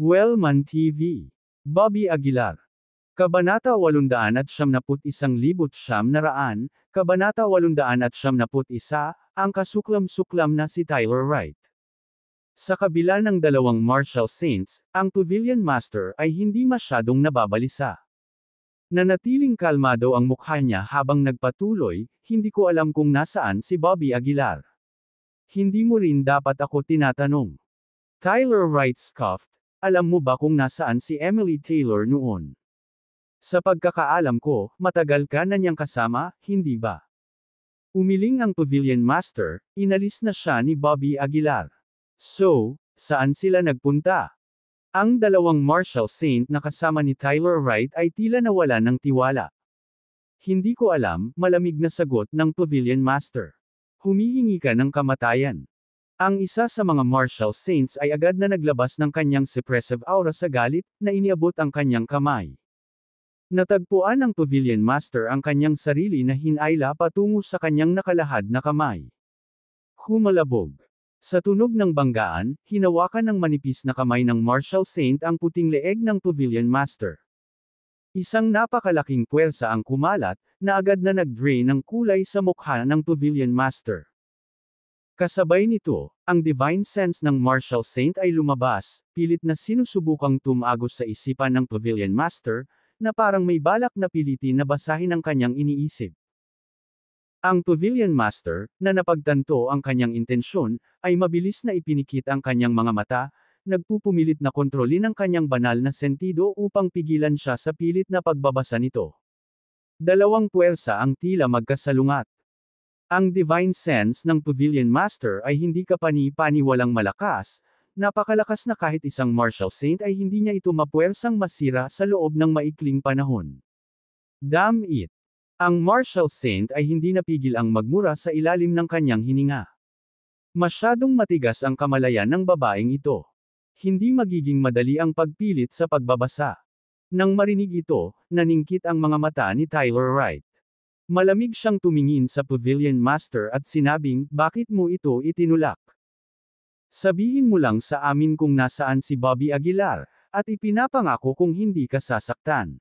Wellman TV. Bobby Aguilar. Kabanata 891, Kabanata 891, ang kasuklam-suklam na si Tyler Wright. Sa kabila ng dalawang martial saints, ang Pavilion Master ay hindi masyadong nababalisa. Nanatiling kalmado ang mukha niya habang nagpatuloy, hindi ko alam kung nasaan si Bobby Aguilar. Hindi mo rin dapat ako tinatanong. Tyler Wright scoffed, alam mo ba kung nasaan si Emily Taylor noon? Sa pagkakaalam ko, matagal ka na niyang kasama, hindi ba? Umiling ang Pavilion Master, inalis na siya ni Bobby Aguilar. So, saan sila nagpunta? Ang dalawang martial saint na kasama ni Tyler Wright ay tila nawala ng tiwala. Hindi ko alam, malamig na sagot ng Pavilion Master. Humihingi ka ng kamatayan. Ang isa sa mga martial saints ay agad na naglabas ng kanyang suppressive aura sa galit, na iniabot ang kanyang kamay. Natagpuan ng Pavilion Master ang kanyang sarili na hinayla patungo sa kanyang nakalahad na kamay. Humalabog. Sa tunog ng banggaan, hinawakan ng manipis na kamay ng martial saint ang puting leeg ng Pavilion Master. Isang napakalaking puwersa ang kumalat, na agad na nag-drain ng kulay sa mukha ng Pavilion Master. Kasabay nito, ang divine sense ng martial saint ay lumabas, pilit na sinusubukang tumagos sa isipan ng Pavilion Master, na parang may balak na pilitin na basahin ang kanyang iniisip. Ang Pavilion Master, na napagtanto ang kanyang intensyon, ay mabilis na ipinikit ang kanyang mga mata, nagpupumilit na kontrolin ang kanyang banal na sentido upang pigilan siya sa pilit na pagbabasa nito. Dalawang puwersa ang tila magkasalungat. Ang divine sense ng Pavilion Master ay hindi kapani-pani walang malakas, napakalakas na kahit isang martial saint ay hindi niya ito mapuwersang masira sa loob ng maikling panahon. Damn it! Ang martial saint ay hindi napigil ang magmura sa ilalim ng kanyang hininga. Masyadong matigas ang kamalayan ng babaeng ito. Hindi magiging madali ang pagpilit sa pagbabasa. Nang marinig ito, naningkit ang mga mata ni Tyler Wright. Malamig siyang tumingin sa Pavilion Master at sinabing, bakit mo ito itinulak? Sabihin mo lang sa amin kung nasaan si Bobby Aguilar, at ipinapangako kung hindi ka sasaktan.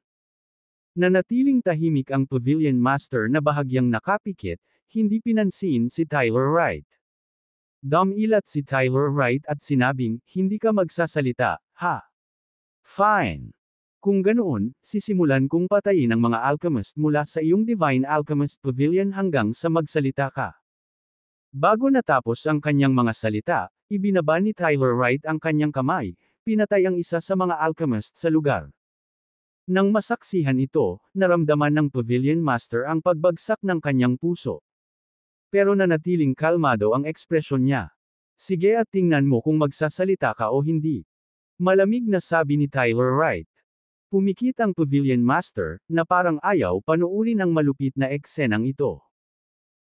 Nanatiling tahimik ang Pavilion Master na bahagyang nakapikit, hindi pinansin si Tyler Wright. Dumilat si Tyler Wright at sinabing, hindi ka magsasalita, ha? Fine. Kung ganoon, sisimulan kong patayin ang mga alchemist mula sa iyong Divine Alchemist Pavilion hanggang sa magsalita ka. Bago natapos ang kanyang mga salita, ibinaba ni Tyler Wright ang kanyang kamay, pinatay ang isa sa mga alchemist sa lugar. Nang masaksihan ito, naramdaman ng Pavilion Master ang pagbagsak ng kanyang puso. Pero nanatiling kalmado ang ekspresyon niya. Sige at tingnan mo kung magsasalita ka o hindi. Malamig na sabi ni Tyler Wright. Pumikit ang Pavilion Master, na parang ayaw panuurin ang malupit na eksenang ito.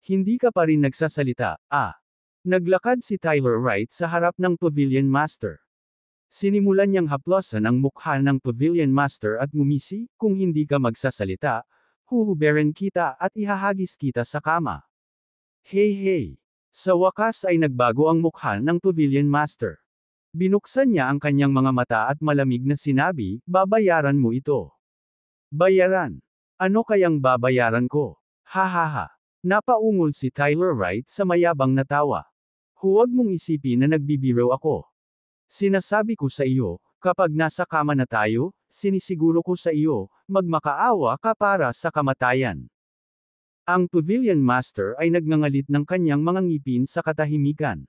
Hindi ka pa rin nagsasalita, ah. Naglakad si Tyler Wright sa harap ng Pavilion Master. Sinimulan niyang haplosan ang mukha ng Pavilion Master at ngumisi, kung hindi ka magsasalita, huhuberin kita at ihahagis kita sa kama. Hey! Sa wakas ay nagbago ang mukha ng Pavilion Master. Binuksan niya ang kanyang mga mata at malamig na sinabi, babayaran mo ito. Bayaran? Ano kayang babayaran ko? Hahaha. Napaungol si Tyler Wright sa mayabang na tawa. Huwag mong isipin na nagbibiro ako. Sinasabi ko sa iyo, kapag nasa kama na tayo, sinisiguro ko sa iyo, magmakaawa ka para sa kamatayan. Ang Pavilion Master ay nagngangalit ng kanyang mga ngipin sa katahimikan.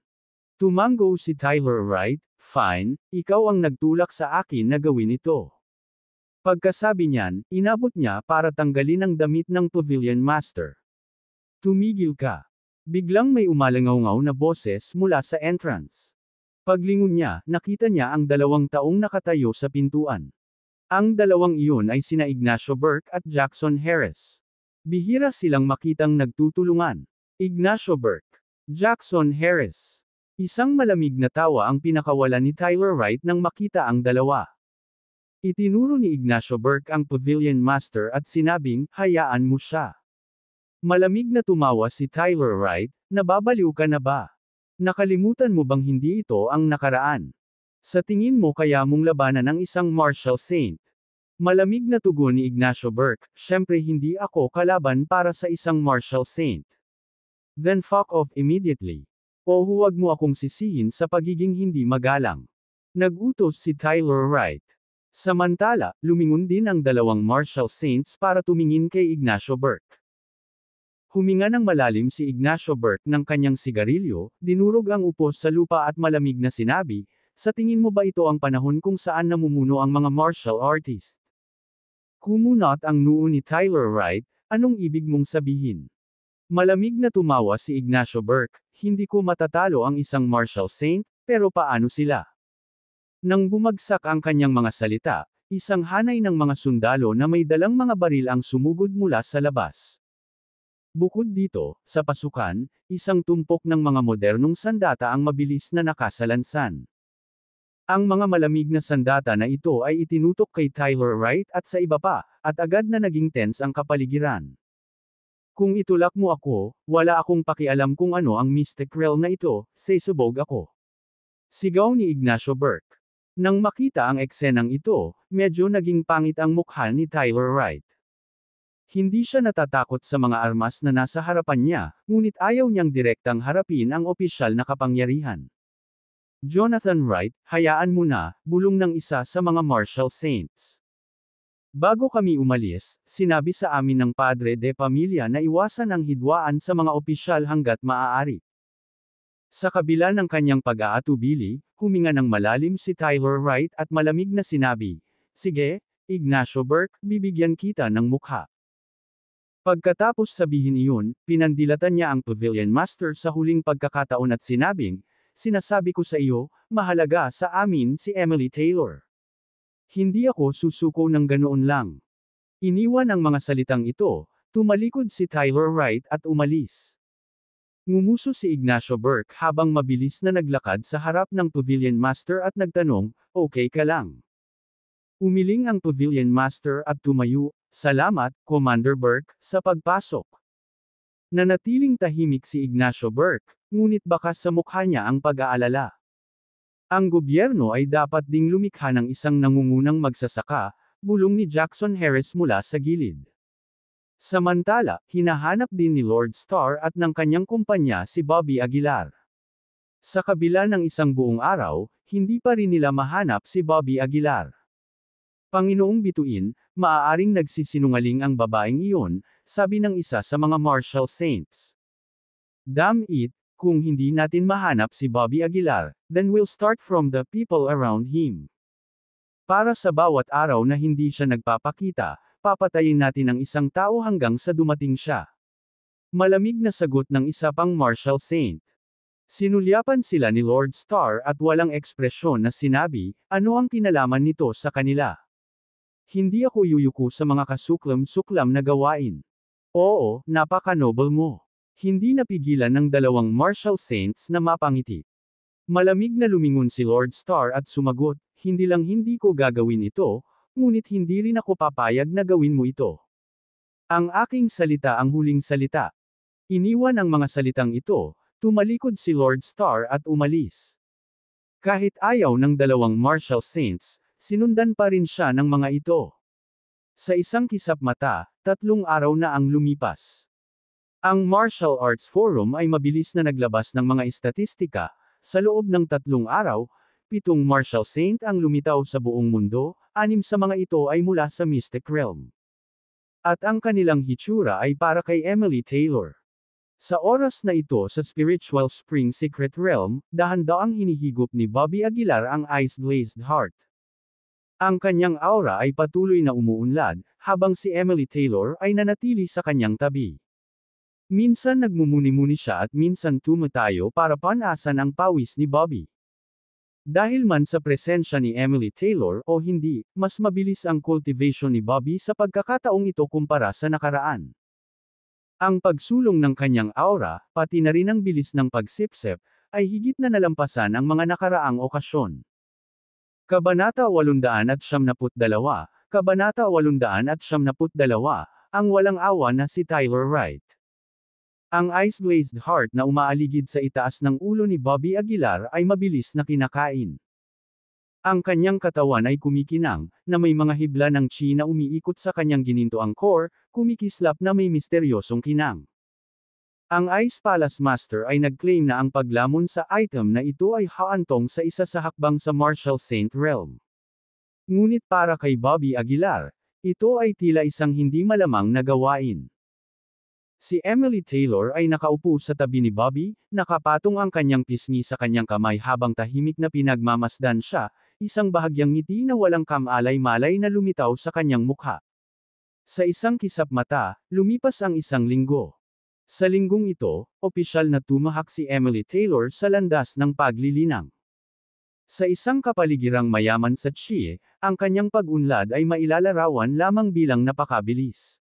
Tumango si Tyler Wright, fine, ikaw ang nagtulak sa akin na gawin ito. Pagkasabi niyan, inabot niya para tanggalin ang damit ng Pavilion Master. Tumigil ka. Biglang may umalangaw-ngaw na boses mula sa entrance. Paglingon niya, nakita niya ang 2 taong nakatayo sa pintuan. Ang dalawang iyon ay sina Ignacio Burke at Jackson Harris. Bihira silang makitang nagtutulungan. Ignacio Burke. Jackson Harris. Isang malamig na tawa ang pinakawalan ni Tyler Wright nang makita ang dalawa. Itinuro ni Ignacio Burke ang Pavilion Master at sinabing, hayaan mo siya. Malamig na tumawa si Tyler Wright, nababaliw ka na ba? Nakalimutan mo bang hindi ito ang nakaraan? Sa tingin mo kaya mong labanan ang isang martial saint? Malamig na tugon ni Ignacio Burke, syempre hindi ako kalaban para sa isang martial saint. Then fuck off immediately. O huwag mo akong sisihin sa pagiging hindi magalang. Nagutos si Tyler Wright. Samantala, lumingon din ang dalawang martial saints para tumingin kay Ignacio Burke. Huminga ng malalim si Ignacio Burke ng kanyang sigarilyo, dinurog ang upo sa lupa at malamig na sinabi, sa tingin mo ba ito ang panahon kung saan namumuno ang mga martial artist? Kumunot ang noo ni Tyler Wright, anong ibig mong sabihin? Malamig na tumawa si Ignacio Burke, hindi ko matatalo ang isang martial saint, pero paano sila? Nang bumagsak ang kanyang mga salita, isang hanay ng mga sundalo na may dalang mga baril ang sumugod mula sa labas. Bukod dito, sa pasukan, isang tumpok ng mga modernong sandata ang mabilis na nakasalansan. Ang mga malamig na sandata na ito ay itinutok kay Tyler Wright at sa iba pa, at agad na naging tense ang kapaligiran. Kung itulak mo ako, wala akong pakialam kung ano ang mystic realm na ito, sesubog ako. Sigaw ni Ignacio Burke. Nang makita ang eksenang ito, medyo naging pangit ang mukha ni Tyler Wright. Hindi siya natatakot sa mga armas na nasa harapan niya, ngunit ayaw niyang direktang harapin ang opisyal na kapangyarihan. Jonathan Wright, hayaan mo na, bulong ng isa sa mga martial saints. Bago kami umalis, sinabi sa amin ng padre de pamilya na iwasan ang hidwaan sa mga opisyal hanggat maaari. Sa kabila ng kanyang pag-aatubili, huminga ng malalim si Tyler Wright at malamig na sinabi, sige, Ignacio Burke, bibigyan kita ng mukha. Pagkatapos sabihin iyon, pinandilatan niya ang Pavilion Master sa huling pagkakataon at sinabing, sinasabi ko sa iyo, mahalaga sa amin si Emily Taylor. Hindi ako susuko ng ganoon lang. Iniwan ang mga salitang ito, tumalikod si Tyler Wright at umalis. Ngumuso si Ignacio Burke habang mabilis na naglakad sa harap ng Pavilion Master at nagtanong, okay ka lang? Umiling ang Pavilion Master at tumayo, salamat, Commander Burke, sa pagpasok. Nanatiling tahimik si Ignacio Burke, ngunit baka sa mukha niya ang pag-aalala. Ang gobyerno ay dapat ding lumikha ng isang nangungunang magsasaka, bulong ni Jackson Harris mula sa gilid. Samantala, hinahanap din ni Lord Starr at ng kanyang kumpanya si Bobby Aguilar. Sa kabila ng isang buong araw, hindi pa rin nila mahanap si Bobby Aguilar. Panginoong bituin, maaaring nagsisinungaling ang babaeng iyon, sabi ng isa sa mga martial saints. Damn it, kung hindi natin mahanap si Bobby Aguilar, then we'll start from the people around him. Para sa bawat araw na hindi siya nagpapakita, papatayin natin ang isang tao hanggang sa dumating siya. Malamig na sagot ng isa pang martial saint. Sinulyapan sila ni Lord Starr at walang ekspresyon na sinabi, ano ang kinalaman nito sa kanila? Hindi ako yuyuko sa mga kasuklam-suklam na gawain. Oo, napaka-noble mo. Hindi napigilan ng dalawang martial saints na mapangiti. Malamig na lumingon si Lord Starr at sumagot, hindi lang hindi ko gagawin ito, ngunit hindi rin ako papayag na gawin mo ito. Ang aking salita ang huling salita. Iniwan ang mga salitang ito, tumalikod si Lord Starr at umalis. Kahit ayaw ng dalawang martial saints, sinundan pa rin siya ng mga ito. Sa isang kisap mata, 3 araw na ang lumipas. Ang Martial Arts Forum ay mabilis na naglabas ng mga estatistika, sa loob ng 3 araw, 7 martial saint ang lumitaw sa buong mundo, 6 sa mga ito ay mula sa mystic realm. At ang kanilang hitsura ay para kay Emily Taylor. Sa oras na ito sa Spiritual Spring Secret Realm, dahan-daang hinihigop ni Bobby Aguilar ang Ice-Glazed Heart. Ang kanyang aura ay patuloy na umuunlad, habang si Emily Taylor ay nanatili sa kanyang tabi. Minsan nagmumuni-muni siya at minsan tumatayo para panasan ang pawis ni Bobby. Dahil man sa presensya ni Emily Taylor o hindi, mas mabilis ang cultivation ni Bobby sa pagkakataong ito kumpara sa nakaraan. Ang pagsulong ng kanyang aura, pati na rin ang bilis ng pagsipsip, ay higit na nalampasan ang mga nakaraang okasyon. Kabanata 872, Kabanata 872, ang walang awa na si Tyler Wright. Ang ice-glazed heart na umaaligid sa itaas ng ulo ni Bobby Aguilar ay mabilis na kinakain. Ang kanyang katawan ay kumikinang, na may mga hibla ng chi na umiikot sa kanyang ginintoang core, kumikislap na may misteryosong kinang. Ang Ice Palace Master ay nag-claim na ang paglamon sa item na ito ay haantong sa isa sa hakbang sa Martial Saint Realm. Ngunit para kay Bobby Aguilar, ito ay tila isang hindi malamang na gawain. Si Emily Taylor ay nakaupo sa tabi ni Bobby, nakapatong ang kanyang pisngi sa kanyang kamay habang tahimik na pinagmamasdan siya, isang bahagyang ngiti na walang kamalay-malay na lumitaw sa kanyang mukha. Sa isang kisap mata, lumipas ang isang linggo. Sa linggong ito, opisyal na tumahak si Emily Taylor sa landas ng paglilinang. Sa isang kapaligirang mayaman sa Chie, ang kanyang pag-unlad ay mailalarawan lamang bilang napakabilis.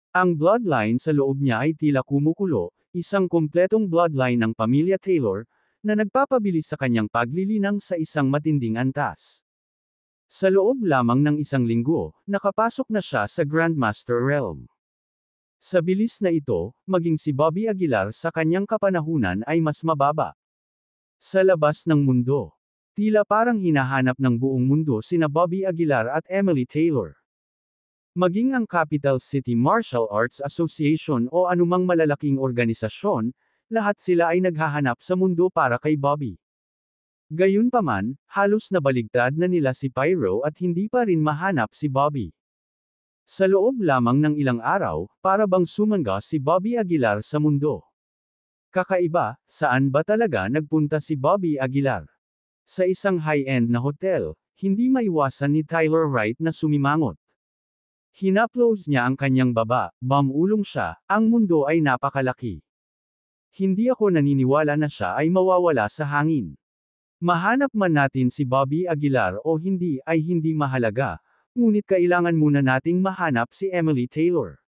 Ang bloodline sa loob niya ay tila kumukulo, isang kumpletong bloodline ng pamilya Taylor, na nagpapabilis sa kanyang paglilinang sa isang matinding antas. Sa loob lamang ng isang linggo, nakapasok na siya sa Grandmaster Realm. Sa bilis na ito, maging si Bobby Aguilar sa kanyang kapanahunan ay mas mababa. Sa labas ng mundo, tila parang hinahanap ng buong mundo sina Bobby Aguilar at Emily Taylor. Maging ang Capital City Martial Arts Association o anumang malalaking organisasyon, lahat sila ay naghahanap sa mundo para kay Bobby. Gayunpaman, halos nabaligtad na nila si Pyro at hindi pa rin mahanap si Bobby. Sa loob lamang ng ilang araw, para bang sumangga si Bobby Aguilar sa mundo. Kakaiba, saan ba talaga nagpunta si Bobby Aguilar? Sa isang high-end na hotel, hindi maiwasan ni Tyler Wright na sumimangot. Hinaplos niya ang kanyang baba, bamulong siya, ang mundo ay napakalaki. Hindi ako naniniwala na siya ay mawawala sa hangin. Mahanap man natin si Bobby Aguilar o hindi ay hindi mahalaga. Ngunit kailangan muna nating mahanap si Emily Taylor.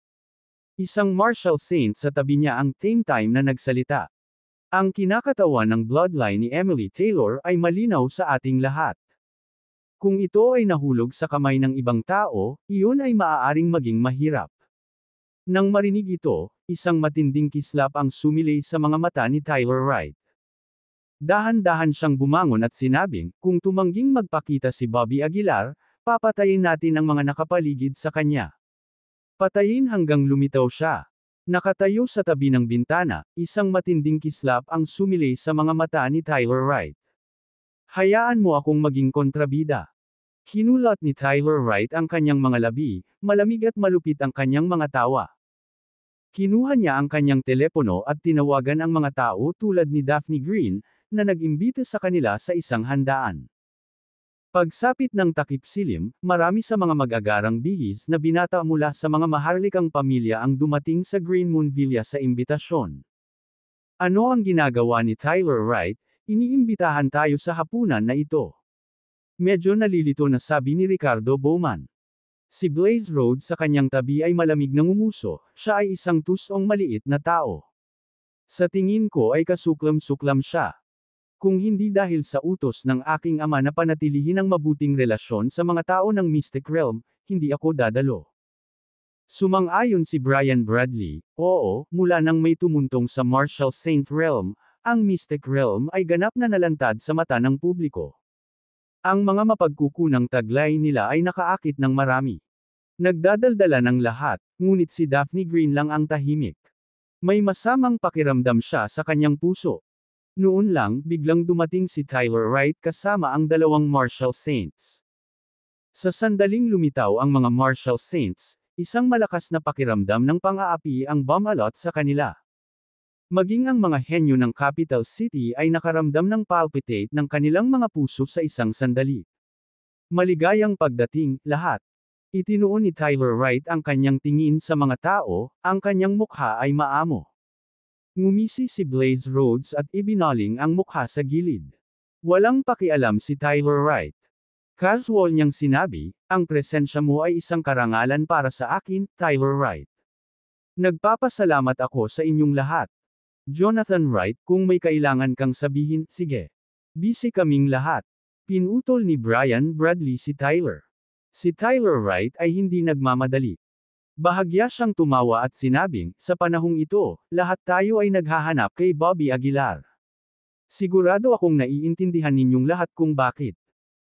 Isang martial saint sa tabi niya ang same time na nagsalita. Ang kinakatawan ng bloodline ni Emily Taylor ay malinaw sa ating lahat. Kung ito ay nahulog sa kamay ng ibang tao, iyon ay maaaring maging mahirap. Nang marinig ito, isang matinding kislap ang sumilay sa mga mata ni Tyler Wright. Dahan-dahan siyang bumangon at sinabing, kung tumangging magpakita si Bobby Aguilar, papatayin natin ang mga nakapaligid sa kanya. Patayin hanggang lumitaw siya. Nakatayo sa tabi ng bintana, isang matinding kislap ang sumilay sa mga mata ni Tyler Wright. Hayaan mo akong maging kontrabida. Hinulat ni Tyler Wright ang kanyang mga labi, malamig at malupit ang kanyang mga tawa. Kinuha niya ang kanyang telepono at tinawagan ang mga tao tulad ni Daphne Green, na nag-imbita sa kanila sa isang handaan. Pagsapit ng takip silim, marami sa mga mag-agarang bihis na binata mula sa mga maharlikang pamilya ang dumating sa Green Moon Villa sa imbitasyon. Ano ang ginagawa ni Tyler Wright? Iniimbitahan tayo sa hapunan na ito. Medyo nalilito na sabi ni Ricardo Bowman. Si Blaze Rhodes sa kanyang tabi ay malamig na ngumuso, siya ay isang tusong maliit na tao. Sa tingin ko ay kasuklam-suklam siya. Kung hindi dahil sa utos ng aking ama na panatilihin ang mabuting relasyon sa mga tao ng Mystic Realm, hindi ako dadalo. Sumang-ayon si Brian Bradley, oo, mula nang may tumuntong sa Martial Saint Realm, ang Mystic Realm ay ganap na nalantad sa mata ng publiko. Ang mga mapagkukunang taglay nila ay nakaakit ng marami. Nagdadaldala ng lahat, ngunit si Daphne Green lang ang tahimik. May masamang pakiramdam siya sa kanyang puso. Noon lang, biglang dumating si Tyler Wright kasama ang dalawang Martial Saints. Sa sandaling lumitaw ang mga Martial Saints, isang malakas na pakiramdam ng pang-aapi ang bumalot sa kanila. Maging ang mga henyo ng Capital City ay nakaramdam ng palpitate ng kanilang mga puso sa isang sandali. Maligayang pagdating, lahat. Itinuon ni Tyler Wright ang kanyang tingin sa mga tao, ang kanyang mukha ay maamo. Ngumisi si Blaze Rhodes at ibinaling ang mukha sa gilid. Walang pakialam si Tyler Wright. Casual niyang sinabi, ang presensya mo ay isang karangalan para sa akin, Tyler Wright. Nagpapasalamat ako sa inyong lahat. Jonathan Wright, kung may kailangan kang sabihin, sige. Busy kaming lahat. Pinutol ni Brian Bradley si Tyler. Si Tyler Wright ay hindi nagmamadali. Bahagya siyang tumawa at sinabing, sa panahong ito, lahat tayo ay naghahanap kay Bobby Aguilar. Sigurado akong naiintindihan ninyong lahat kung bakit.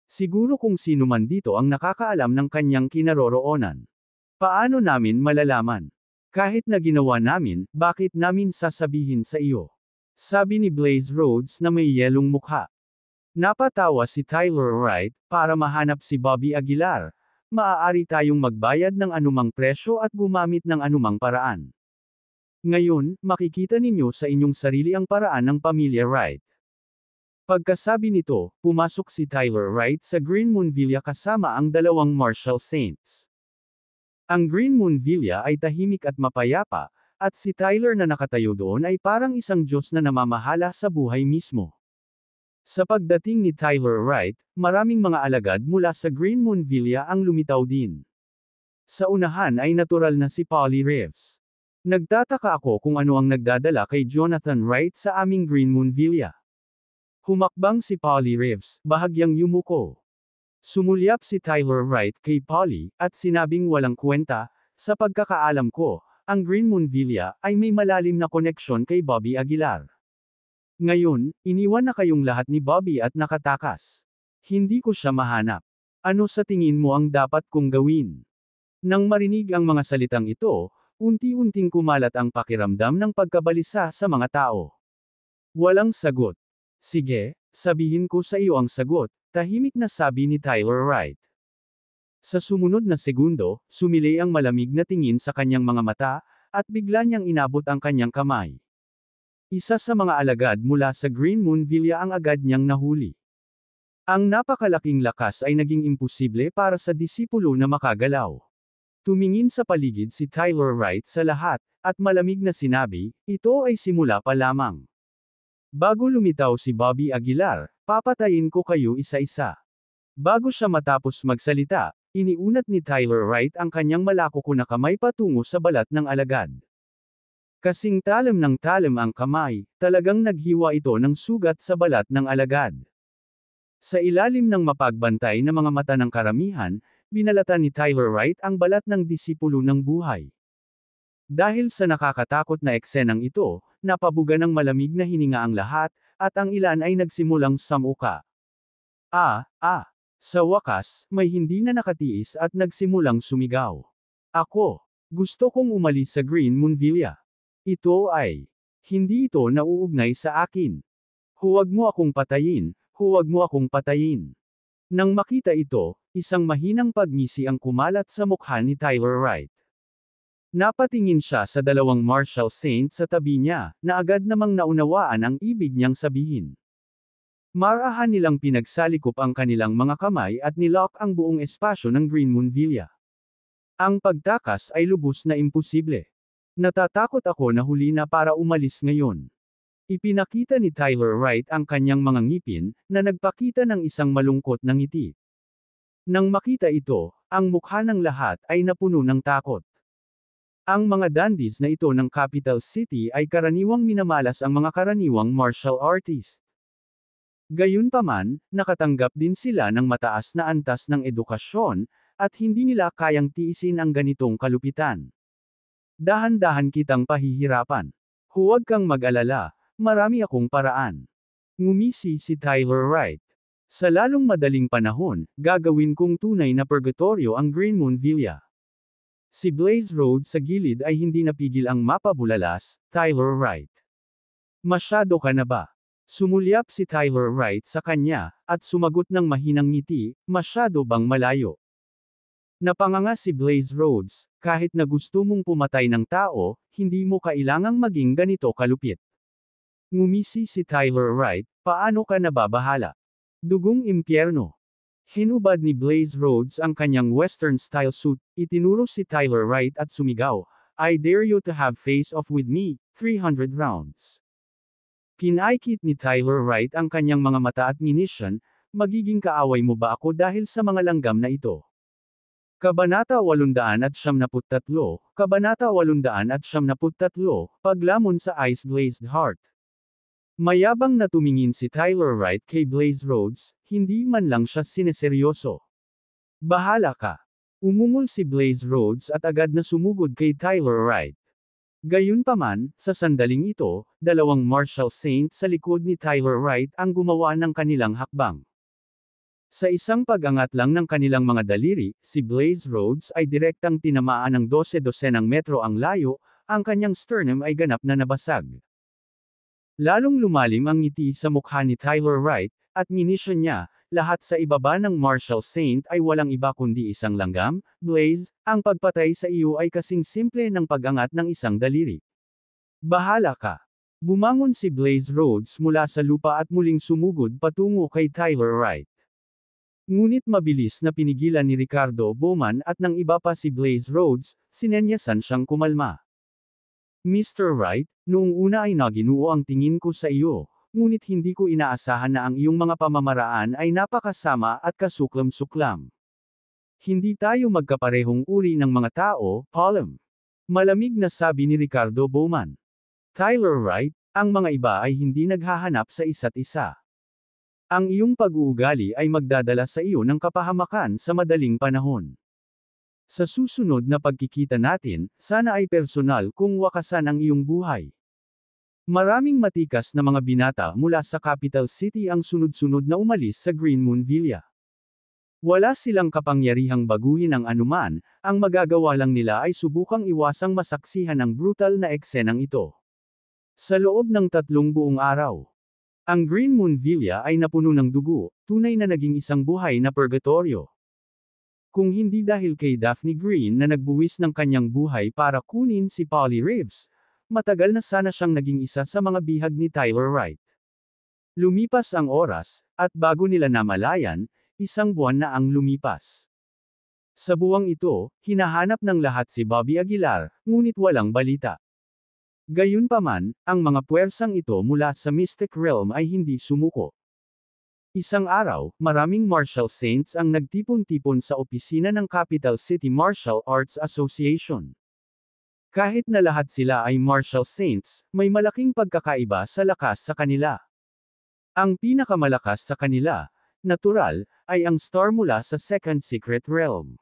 Siguro kung sino man dito ang nakakaalam ng kanyang kinaroroonan. Paano namin malalaman? Kahit na ginawa namin, bakit namin sasabihin sa iyo? Sabi ni Blaze Rhodes na may yelong mukha. Napatawa si Tyler Wright, para mahanap si Bobby Aguilar. Maaari tayong magbayad ng anumang presyo at gumamit ng anumang paraan. Ngayon, makikita ninyo sa inyong sarili ang paraan ng pamilya Wright. Pagkasabi nito, pumasok si Tyler Wright sa Green Moon Villa kasama ang dalawang Marshall Saints. Ang Green Moon Villa ay tahimik at mapayapa, at si Tyler na nakatayo doon ay parang isang Diyos na namamahala sa buhay mismo. Sa pagdating ni Tyler Wright, maraming mga alagad mula sa Green Moon Villa ang lumitaw din. Sa unahan ay natural na si Polly Reeves. Nagtataka ako kung ano ang nagdadala kay Jonathan Wright sa aming Green Moon Villa. Humakbang si Polly Reeves, bahagyang yumuko. Sumulyap si Tyler Wright kay Polly, at sinabing walang kwenta, sa pagkakaalam ko, ang Green Moon Villa ay may malalim na koneksyon kay Bobby Aguilar. Ngayon, iniwan na kayong lahat ni Bobby at nakatakas. Hindi ko siya mahanap. Ano sa tingin mo ang dapat kong gawin? Nang marinig ang mga salitang ito, unti-unting kumalat ang pakiramdam ng pagkabalisa sa mga tao. Walang sagot. Sige, sabihin ko sa iyo ang sagot, tahimik na sabi ni Tyler Wright. Sa sumunod na segundo, sumilay ang malamig na tingin sa kanyang mga mata, at bigla niyang inabot ang kanyang kamay. Isa sa mga alagad mula sa Green Moon Villa ang agad niyang nahuli. Ang napakalaking lakas ay naging imposible para sa disipulo na makagalaw. Tumingin sa paligid si Tyler Wright sa lahat, at malamig na sinabi, ito ay simula pa lamang. Bago lumitaw si Bobby Aguilar, papatayin ko kayo isa-isa. Bago siya matapos magsalita, iniunat ni Tyler Wright ang kanyang malakoko na kamay patungo sa balat ng alagad. Kasing talim ng talim ang kamay, talagang naghiwa ito ng sugat sa balat ng alagad. Sa ilalim ng mapagbantay na mga mata ng karamihan, binalatan ni Tyler Wright ang balat ng disipulo ng buhay. Dahil sa nakakatakot na eksenang ito, napabuga ng malamig na hininga ang lahat, at ang ilan ay nagsimulang samuka. Sa wakas, may hindi na nakatiis at nagsimulang sumigaw. Ako, gusto kong umalis sa Green Moon Villa. Hindi ito nauugnay sa akin. Huwag mo akong patayin, huwag mo akong patayin. Nang makita ito, isang mahinang pagngisi ang kumalat sa mukha ni Tyler Wright. Napatingin siya sa dalawang Marshall Saints sa tabi niya, na agad namang naunawaan ang ibig niyang sabihin. Marahan nilang pinagsalikop ang kanilang mga kamay at nilock ang buong espasyo ng Green Moon Villa. Ang pagtakas ay lubos na imposible. Natatakot ako na huli na para umalis ngayon. Ipinakita ni Tyler Wright ang kanyang mga ngipin, na nagpakita ng isang malungkot na ngiti. Nang makita ito, ang mukha ng lahat ay napuno ng takot. Ang mga dandies na ito ng Capital City ay karaniwang minamalas ang mga karaniwang martial artist. Gayunpaman, nakatanggap din sila ng mataas na antas ng edukasyon, at hindi nila kayang tiisin ang ganitong kalupitan. Dahan-dahan kitang pahihirapan. Huwag kang mag-alala, marami akong paraan. Ngumisi si Tyler Wright. Sa lalong madaling panahon, gagawin kong tunay na purgatorio ang Green Moon Villa. Si Blaze Rhodes sa gilid ay hindi napigil ang mapabulalas, Tyler Wright. Masyado ka na ba? Sumulyap si Tyler Wright sa kanya, at sumagot ng mahinang ngiti, masyado bang malayo? Napanganga si Blaze Rhodes, kahit na gusto mong pumatay ng tao, hindi mo kailangang maging ganito kalupit. Ngumisi si Tyler Wright, paano ka nababahala? Dugong impyerno. Hinubad ni Blaze Rhodes ang kanyang western-style suit, itinuro si Tyler Wright at sumigaw, I dare you to have face-off with me, 300 rounds. Pinaikit ni Tyler Wright ang kanyang mga mata at nginisyan, magiging kaaway mo ba ako dahil sa mga langgam na ito? Kabanata 873, Kabanata 873, Paglamon sa Ice-Glazed Heart. Mayabang na tumingin si Tyler Wright kay Blaze Rhodes, hindi man lang siya sineseryoso. Bahala ka. Umungol si Blaze Rhodes at agad na sumugod kay Tyler Wright. Gayunpaman, sa sandaling ito, dalawang Marshall Saints sa likod ni Tyler Wright ang gumawa ng kanilang hakbang. Sa isang pag-angat lang ng kanilang mga daliri, si Blaze Rhodes ay direktang tinamaan ng 12 metro ang layo, ang kanyang sternum ay ganap na nabasag. Lalong lumalim ang ngiti sa mukha ni Tyler Wright, at nginisyon niya, lahat sa ibaba ng Marshall Saint ay walang iba kundi isang langgam. Blaze, ang pagpatay sa iyo ay kasing simple ng pag-angat ng isang daliri. Bahala ka. Bumangon si Blaze Rhodes mula sa lupa at muling sumugod patungo kay Tyler Wright. Ngunit mabilis na pinigilan ni Ricardo Bowman at ng iba pa si Blaze Rhodes, sinenyasan siyang kumalma. Mr. Wright, noong una ay naginuo ang tingin ko sa iyo, ngunit hindi ko inaasahan na ang iyong mga pamamaraan ay napakasama at kasuklam-suklam. Hindi tayo magkaparehong uri ng mga tao, Palm. Malamig na sabi ni Ricardo Bowman. Tyler Wright, ang mga iba ay hindi naghahanap sa isa't isa. Ang iyong pag-uugali ay magdadala sa iyo ng kapahamakan sa madaling panahon. Sa susunod na pagkikita natin, sana ay personal kung wakasan ang iyong buhay. Maraming matikas na mga binata mula sa capital city ang sunod-sunod na umalis sa Green Moon Villa. Wala silang kapangyarihang baguhin ang anuman, ang magagawa lang nila ay subukang iwasang masaksihan ang brutal na eksenang ito. Sa loob ng 3 buong araw, ang Green Moon Villa ay napuno ng dugo, tunay na naging isang buhay na purgatorio. Kung hindi dahil kay Daphne Green na nagbuwis ng kanyang buhay para kunin si Polly Reeves, matagal na sana siyang naging isa sa mga bihag ni Tyler Wright. Lumipas ang oras, at bago nila namalayan, 1 buwan na ang lumipas. Sa buwang ito, hinahanap ng lahat si Bobby Aguilar, ngunit walang balita. Gayunpaman, ang mga puwersang ito mula sa Mystic Realm ay hindi sumuko. Isang araw, maraming Martial Saints ang nagtipon-tipon sa opisina ng Capital City Martial Arts Association. Kahit na lahat sila ay Martial Saints, may malaking pagkakaiba sa lakas sa kanila. Ang pinakamalakas sa kanila, natural, ay ang star mula sa Second Secret Realm.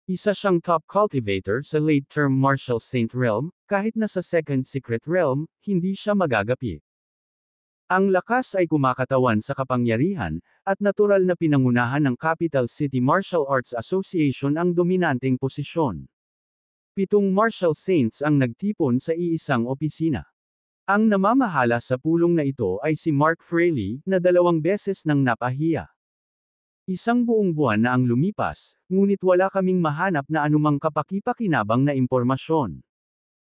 Isa siyang top cultivator sa late-term Martial Saint Realm, kahit na sa Second Secret Realm, hindi siya magagapi. Ang lakas ay kumakatawan sa kapangyarihan, at natural na pinangunahan ng Capital City Martial Arts Association ang dominanteng posisyon. 7 Martial Saints ang nagtipon sa iisang opisina. Ang namamahala sa pulong na ito ay si Mark Fraley, na 2 beses nang napahiya. 1 buong buwan na ang lumipas, ngunit wala kaming mahanap na anumang kapaki-pakinabang na impormasyon.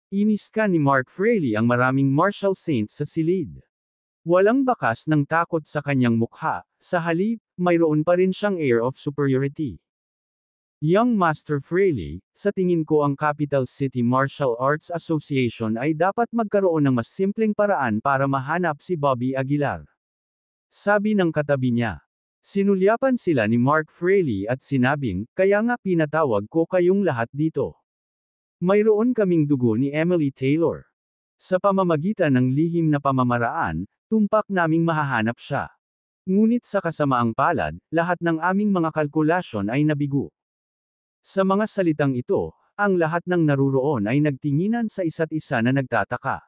Iniska ni Mark Fraley ang maraming Martial Saints sa silid. Walang bakas ng takot sa kanyang mukha, sa halip, mayroon pa rin siyang air of superiority. Young Master Fraley, sa tingin ko ang Capital City Martial Arts Association ay dapat magkaroon ng mas simpleng paraan para mahanap si Bobby Aguilar. Sabi ng katabi niya. Sinulyapan sila ni Mark Fraley at sinabing, kaya nga pinatawag ko kayong lahat dito. Mayroon kaming dugo ni Emily Taylor. Sa pamamagitan ng lihim na pamamaraan, tumpak naming mahahanap siya. Ngunit sa kasamaang palad, lahat ng aming mga kalkulasyon ay nabigo. Sa mga salitang ito, ang lahat ng naruroon ay nagtinginan sa isa't isa na nagtataka.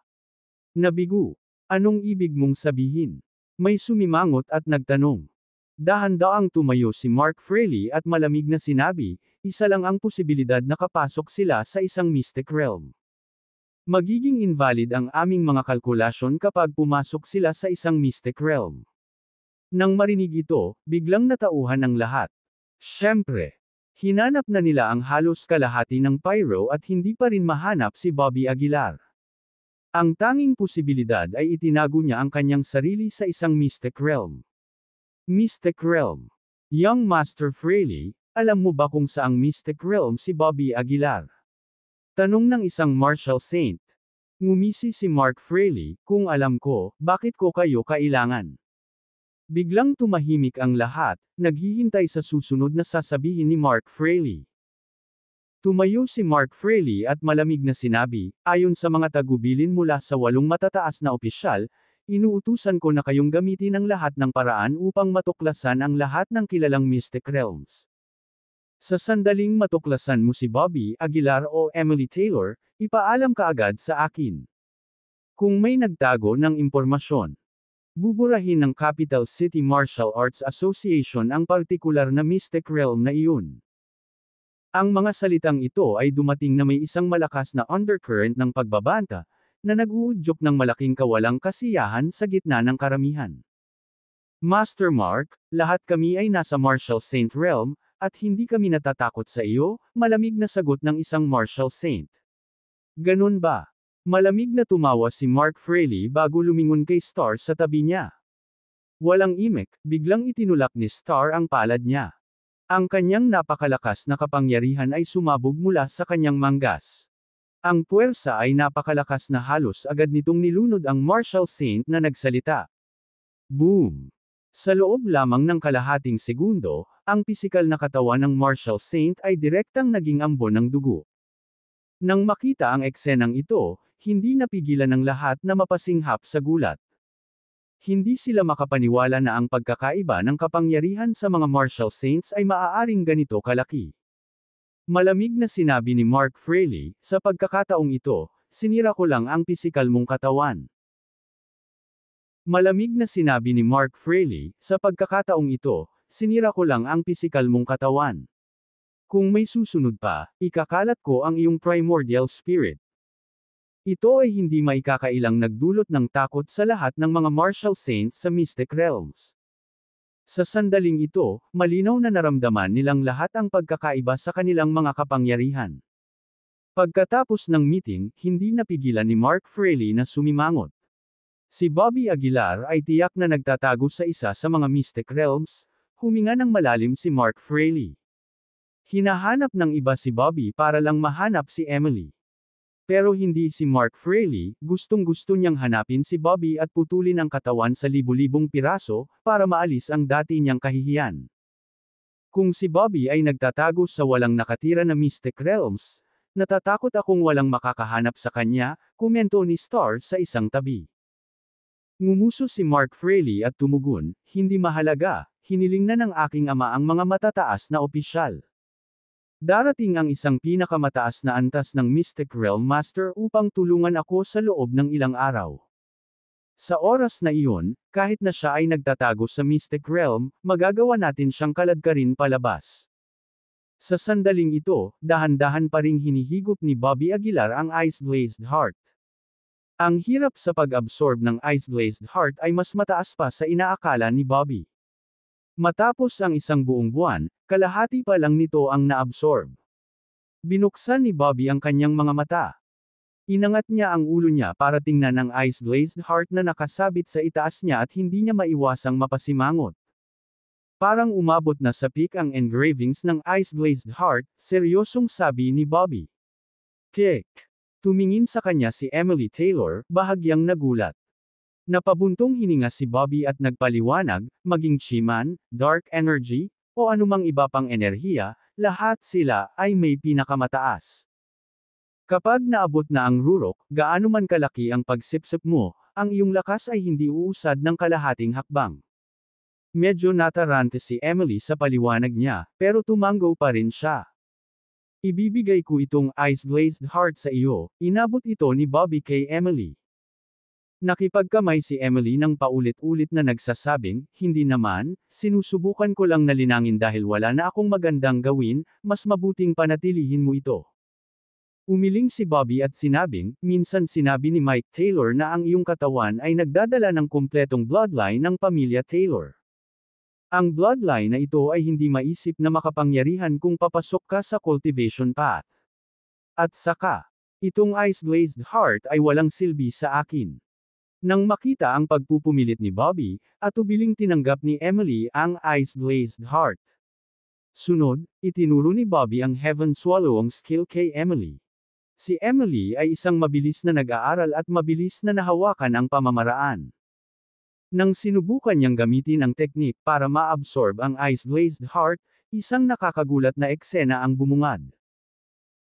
Nabigo. Anong ibig mong sabihin? May sumimangot at nagtanong. Dahan-daang tumayo si Mark Fraley at malamig na sinabi, isa lang ang posibilidad na kapasok sila sa isang mystic realm. Magiging invalid ang aming mga kalkulasyon kapag pumasok sila sa isang mystic realm. Nang marinig ito, biglang natauhan ang lahat. Siyempre, hinanap na nila ang halos kalahati ng pyro at hindi pa rin mahanap si Bobby Aguilar. Ang tanging posibilidad ay itinago niya ang kanyang sarili sa isang mystic realm. Mystic Realm. Young Master Fraley, alam mo ba kung saang mystic realm si Bobby Aguilar? Tanong ng isang Martial Saint. Ngumisi si Mark Fraley, kung alam ko, bakit ko kayo kailangan? Biglang tumahimik ang lahat, naghihintay sa susunod na sasabihin ni Mark Fraley. Tumayo si Mark Fraley at malamig na sinabi, ayon sa mga tagubilin mula sa 8 matataas na opisyal, inuutusan ko na kayong gamitin ang lahat ng paraan upang matuklasan ang lahat ng kilalang mystic realms. Sa sandaling matuklasan mo si Bobby Aguilar o Emily Taylor, ipaalam ka agad sa akin. Kung may nagtago ng impormasyon, Buburahin ng Capital City Martial Arts Association ang partikular na mystic realm na iyon. Ang mga salitang ito ay dumating na may isang malakas na undercurrent ng pagbabanta, na nag-uudyok ng malaking kawalang kasiyahan sa gitna ng karamihan. Master Mark, lahat kami ay nasa Martial Saint Realm, at hindi kami natatakot sa iyo, malamig na sagot ng isang Martial Saint. Ganun ba? Malamig na tumawa si Mark Fraley bago lumingon kay Star sa tabi niya. Walang imik, biglang itinulak ni Star ang palad niya. Ang kanyang napakalakas na kapangyarihan ay sumabog mula sa kanyang manggas. Ang puwersa ay napakalakas na halos agad nitong nilunod ang Martial Saint na nagsalita. Boom! Sa loob lamang ng kalahating segundo, ang pisikal na katawan ng Martial Saint ay direktang naging ambon ng dugo. Nang makita ang eksenang ito, hindi napigilan ng lahat na mapasinghap sa gulat. Hindi sila makapaniwala na ang pagkakaiba ng kapangyarihan sa mga Martial Saints ay maaaring ganito kalaki. Malamig na sinabi ni Mark Fraley, sa pagkakataong ito, sinira ko lang ang pisikal mong katawan. Malamig na sinabi ni Mark Fraley, sa pagkakataong ito, sinira ko lang ang pisikal mong katawan. Kung may susunod pa, ikakalat ko ang iyong primordial spirit. Ito ay hindi maikakailang nagdulot ng takot sa lahat ng mga Martial Saints sa Mystic Realms. Sa sandaling ito, malinaw na naramdaman nilang lahat ang pagkakaiba sa kanilang mga kapangyarihan. Pagkatapos ng meeting, hindi napigilan ni Mark Fraley na sumimangot. Si Bobby Aguilar ay tiyak na nagtatago sa isa sa mga Mystic Realms, huminga ng malalim si Mark Fraley. Hinahanap ng iba si Bobby para lang mahanap si Emily. Pero hindi si Mark Fraley, gustong-gusto niyang hanapin si Bobby at putulin ang katawan sa libu-libong piraso, para maalis ang dati niyang kahihiyan. Kung si Bobby ay nagtatago sa walang nakatira na Mystic Realms, natatakot akong walang makakahanap sa kanya, komento ni Star sa isang tabi. Ngumuso si Mark Fraley at tumugon, hindi mahalaga, hiniling na ng aking ama ang mga matataas na opisyal. Darating ang isang pinakamataas na antas ng Mystic Realm Master upang tulungan ako sa loob ng ilang araw. Sa oras na iyon, kahit na siya ay nagtatago sa Mystic Realm, magagawa natin siyang kaladkarin palabas. Sa sandaling ito, dahan-dahan pa ring hinihigop ni Bobby Aguilar ang Ice-Glazed Heart. Ang hirap sa pag-absorb ng Ice-Glazed Heart ay mas mataas pa sa inaakala ni Bobby. Matapos ang isang buong buwan, kalahati pa lang nito ang naabsorb. Binuksan ni Bobby ang kanyang mga mata. Inangat niya ang ulo niya para tingnan ang Ice-Glazed Heart na nakasabit sa itaas niya at hindi niya maiwasang mapasimangot. Parang umabot na sa peak ang engravings ng Ice-Glazed Heart, seryosong sabi ni Bobby. Kick! Tumingin sa kanya si Emily Taylor, bahagyang nagulat. Napabuntong hininga si Bobby at nagpaliwanag, maging chi-man, dark energy, o anumang iba pang enerhiya, lahat sila ay may pinakamataas. Kapag naabot na ang rurok, gaano man kalaki ang pagsipsip mo, ang iyong lakas ay hindi uusad ng kalahating hakbang. Medyo natarante si Emily sa paliwanag niya, pero tumango pa rin siya. Ibibigay ko itong Ice-Glazed Heart sa iyo, inabot ito ni Bobby kay Emily. Nakipagkamay si Emily ng paulit-ulit na nagsasabing, hindi naman, sinusubukan ko lang na linangin dahil wala na akong magandang gawin, mas mabuting panatilihin mo ito. Umiling si Bobby at sinabing, minsan sinabi ni Mike Taylor na ang iyong katawan ay nagdadala ng kumpletong bloodline ng pamilya Taylor. Ang bloodline na ito ay hindi maisip na makapangyarihan kung papasok ka sa cultivation path. At saka, itong Ice-Glazed Heart ay walang silbi sa akin. Nang makita ang pagpupumilit ni Bobby, atubiling tinanggap ni Emily ang Ice-Glazed Heart. Sunod, itinuro ni Bobby ang Heaven Swallowing skill kay Emily. Si Emily ay isang mabilis na nag-aaral at mabilis na nahawakan ang pamamaraan. Nang sinubukan niyang gamitin ang teknik para ma-absorb ang Ice-Glazed Heart, isang nakakagulat na eksena ang bumungad.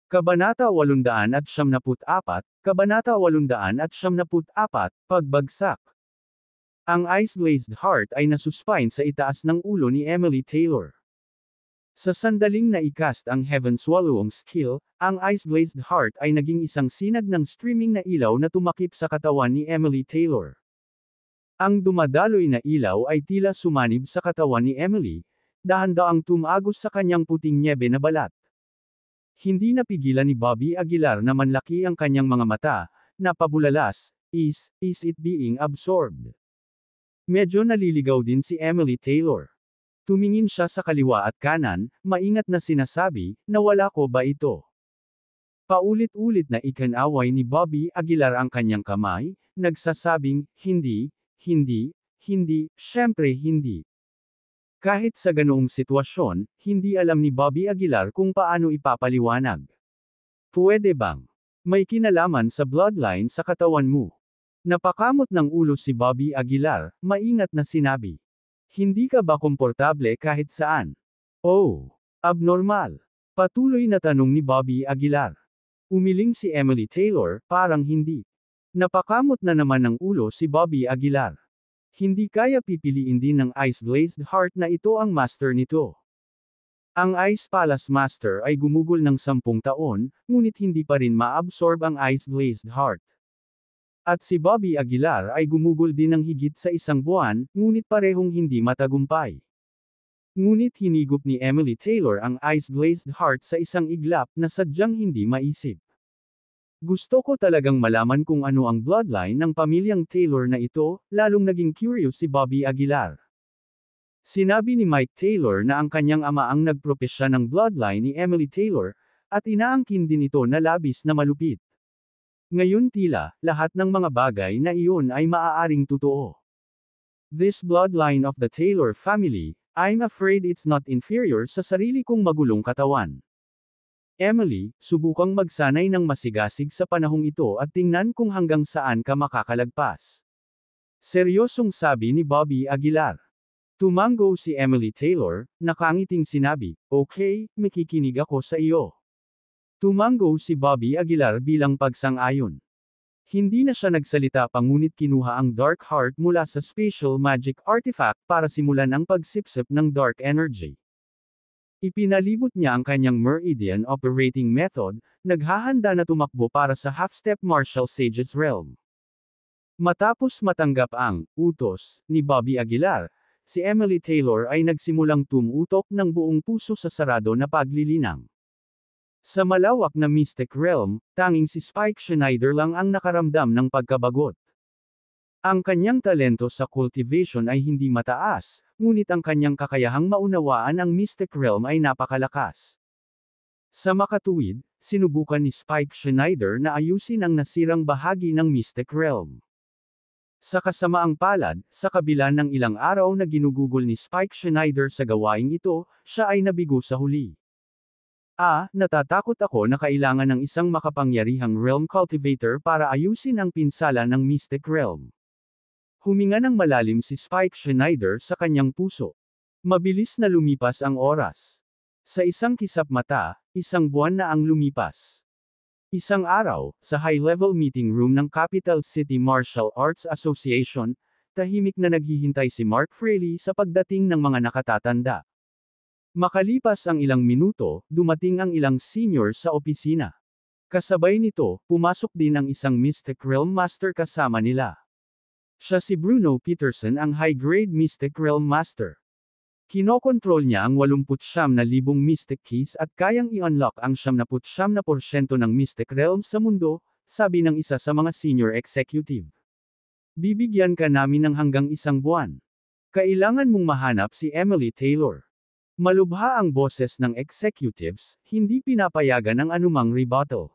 Kabanata 874, Kabanata 874, Pagbagsak. Ang Ice-Glazed Heart ay nasuspine sa itaas ng ulo ni Emily Taylor. Sa sandaling na-i-cast ang Heaven Swallowing skill, ang Ice-Glazed Heart ay naging isang sinag ng streaming na ilaw na tumakip sa katawan ni Emily Taylor. Ang dumadaloy na ilaw ay tila sumanib sa katawan ni Emily, dahan-daang tumagos sa kanyang puting nyebe na balat. Hindi napigilan ni Bobby Aguilar na manlaki ang kanyang mga mata, napabulalas, is it being absorbed? Medyo naliligaw din si Emily Taylor. Tumingin siya sa kaliwa at kanan, maingat na sinasabi, nawala ko ba ito? Paulit-ulit na ikinaway ni Bobby Aguilar ang kanyang kamay, nagsasabing, hindi, hindi, hindi, syempre hindi. Kahit sa ganoong sitwasyon, hindi alam ni Bobby Aguilar kung paano ipapaliwanag. Pwede bang may kinalaman sa bloodline sa katawan mo? Napakamot ng ulo si Bobby Aguilar, maingat na sinabi. Hindi ka ba komportable kahit saan? Oh, abnormal. Patuloy na tanong ni Bobby Aguilar. Umiling si Emily Taylor, parang hindi. Napakamot na naman ng ulo si Bobby Aguilar. Hindi kaya pipiliin din ng Ice Glazed Heart na ito ang master nito. Ang Ice Palace Master ay gumugol ng 10 taon, ngunit hindi pa rin maabsorb ang Ice Glazed Heart. At si Bobby Aguilar ay gumugol din ng higit sa 1 buwan, ngunit parehong hindi matagumpay. Ngunit hinigop ni Emily Taylor ang Ice Glazed Heart sa isang iglap na sadyang hindi maisip. Gusto ko talagang malaman kung ano ang bloodline ng pamilyang Taylor na ito, lalong naging curious si Bobby Aguilar. Sinabi ni Mike Taylor na ang kanyang ama ang nagpropesya ng bloodline ni Emily Taylor, at inaangkin din ito na labis na malupit. Ngayon tila, lahat ng mga bagay na iyon ay maaaring totoo. This bloodline of the Taylor family, I'm afraid it's not inferior sa sarili kong magulong katawan. Emily, subukang magsanay ng masigasig sa panahong ito at tingnan kung hanggang saan ka makakalagpas. Seryosong sabi ni Bobby Aguilar. Tumango si Emily Taylor, nakangiting sinabi, okay, makikinig ako sa iyo. Tumango si Bobby Aguilar bilang pagsang-ayon. Hindi na siya nagsalita pa ngunit kinuha ang Dark Heart mula sa Special Magic Artifact para simulan ang pagsipsip ng Dark Energy. Ipinalibot niya ang kanyang Meridian Operating Method, naghahanda na tumakbo para sa Half-Step Martial Sage's Realm. Matapos matanggap ang utos ni Bobby Aguilar, si Emily Taylor ay nagsimulang tumutok ng buong puso sa sarado na paglilinang. Sa malawak na Mystic Realm, tanging si Spike Schneider lang ang nakaramdam ng pagkabagot. Ang kanyang talento sa cultivation ay hindi mataas, ngunit ang kanyang kakayahang maunawaan ang Mystic Realm ay napakalakas. Sa makatuwid, sinubukan ni Spike Schneider na ayusin ang nasirang bahagi ng Mystic Realm. Sa kasamaang palad, sa kabila ng ilang araw na ginugugol ni Spike Schneider sa gawaing ito, siya ay nabigo sa huli. Natatakot ako na kailangan ng isang makapangyarihang Realm Cultivator para ayusin ang pinsala ng Mystic Realm. Huminga ng malalim si Spike Schneider sa kanyang puso. Mabilis na lumipas ang oras. Sa isang kisap mata, 1 buwan na ang lumipas. Isang araw, sa high-level meeting room ng Capital City Martial Arts Association, tahimik na naghihintay si Mark Fraley sa pagdating ng mga nakatatanda. Makalipas ang ilang minuto, dumating ang ilang senior sa opisina. Kasabay nito, pumasok din ang isang Mystic Realm Master kasama nila. Siya si Bruno Peterson, ang high-grade Mystic Realm Master. Kinokontrol niya ang 89,000 Mystic Keys at kayang i-unlock ang 99% ng Mystic Realm sa mundo, sabi ng isa sa mga senior executive. Bibigyan ka namin ng hanggang 1 buwan. Kailangan mong mahanap si Emily Taylor. Malubha ang boses ng executives, hindi pinapayagan ang anumang rebuttal.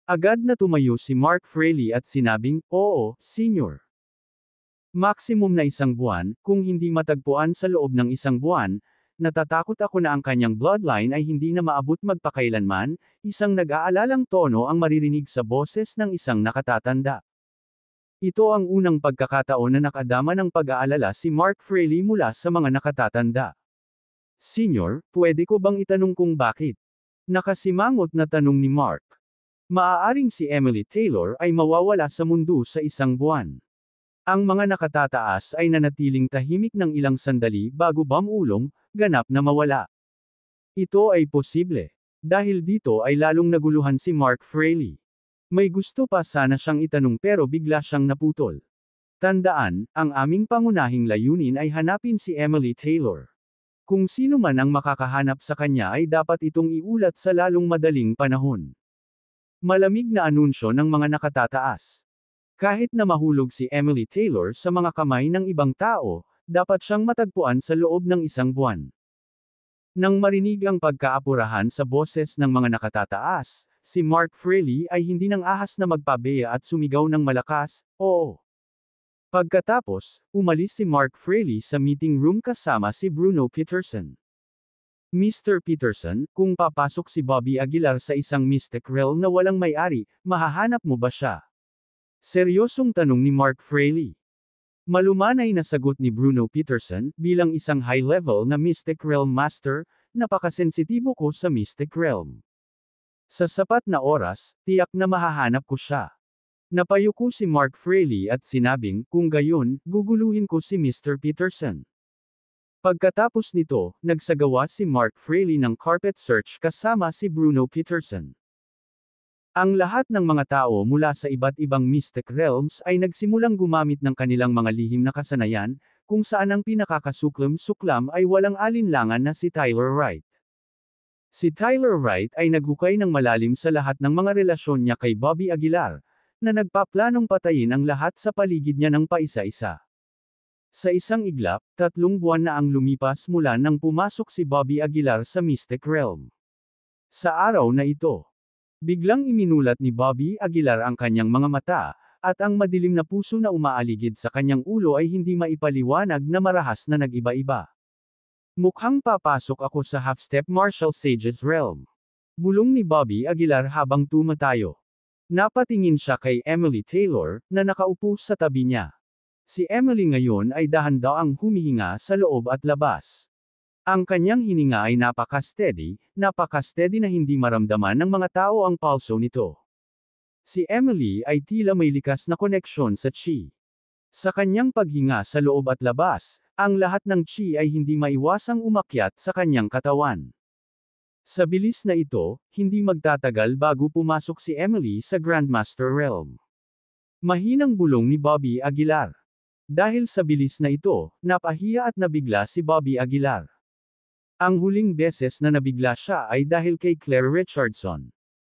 Agad na tumayo si Mark Fraley at sinabing, oo, senior. Maximum na 1 buwan, kung hindi matagpuan sa loob ng 1 buwan, natatakot ako na ang kanyang bloodline ay hindi na maabot magpakailanman, isang nag-aalalang tono ang maririnig sa boses ng isang nakatatanda. Ito ang unang pagkakataon na nakadama ng pag-aalala si Mark Fraley mula sa mga nakatatanda. Senior, pwede ko bang itanong kung bakit? Nakasimangot na tanong ni Mark. Maaaring si Emily Taylor ay mawawala sa mundo sa 1 buwan. Ang mga nakatataas ay nanatiling tahimik ng ilang sandali bago bumulong, ganap na mawala. Ito ay posible. Dahil dito ay lalong naguluhan si Mark Fraley. May gusto pa sana siyang itanong pero bigla siyang naputol. Tandaan, ang aming pangunahing layunin ay hanapin si Emily Taylor. Kung sino man ang makakahanap sa kanya ay dapat itong iulat sa lalong madaling panahon. Malamig na anunsyo ng mga nakatataas. Kahit na mahulog si Emily Taylor sa mga kamay ng ibang tao, dapat siyang matagpuan sa loob ng isang buwan. Nang marinig ang pagkaapurahan sa boses ng mga nakatataas, si Mark Fraley ay hindi nang ahas na magpabeya at sumigaw ng malakas, "Oo!" Pagkatapos, umalis si Mark Fraley sa meeting room kasama si Bruno Peterson. Mr. Peterson, kung papasok si Bobby Aguilar sa isang mystic realm na walang may-ari, mahahanap mo ba siya? Seryosong tanong ni Mark Fraley. Malumanay na sagot ni Bruno Peterson, bilang isang high-level na Mystic Realm Master, napakasensitibo ko sa Mystic Realm. Sa sapat na oras, tiyak na mahahanap ko siya. Napayuko si Mark Fraley at sinabing, kung gayon, guguluhin ko si Mr. Peterson. Pagkatapos nito, nagsagawa si Mark Fraley ng carpet search kasama si Bruno Peterson. Ang lahat ng mga tao mula sa iba't ibang mystic realms ay nagsimulang gumamit ng kanilang mga lihim na kasanayan, kung saan ang pinakakasuklam-suklam ay walang alinlangan na si Tyler Wright. Si Tyler Wright ay naghukay ng malalim sa lahat ng mga relasyon niya kay Bobby Aguilar, na nagpaplanong patayin ang lahat sa paligid niya ng paisa-isa. Sa isang iglap, 3 buwan na ang lumipas mula nang pumasok si Bobby Aguilar sa Mystic Realm. Sa araw na ito, biglang iminulat ni Bobby Aguilar ang kanyang mga mata, at ang madilim na puso na umaaligid sa kanyang ulo ay hindi maipaliwanag na marahas na nag-iba-iba. Mukhang papasok ako sa half-step martial sage's realm. Bulong ni Bobby Aguilar habang tumatayo. Napatingin siya kay Emily Taylor, na nakaupo sa tabi niya. Si Emily ngayon ay dahan-daang humihinga sa loob at labas. Ang kanyang hininga ay napaka-steady na hindi maramdaman ng mga tao ang pulso nito. Si Emily ay tila may likas na koneksyon sa chi. Sa kanyang paghinga sa loob at labas, ang lahat ng chi ay hindi maiwasang umakyat sa kanyang katawan. Sa bilis na ito, hindi magtatagal bago pumasok si Emily sa Grandmaster Realm. Mahinang bulong ni Bobby Aguilar. Dahil sa bilis na ito, napahiya at nabigla si Bobby Aguilar. Ang huling beses na nabigla siya ay dahil kay Claire Richardson.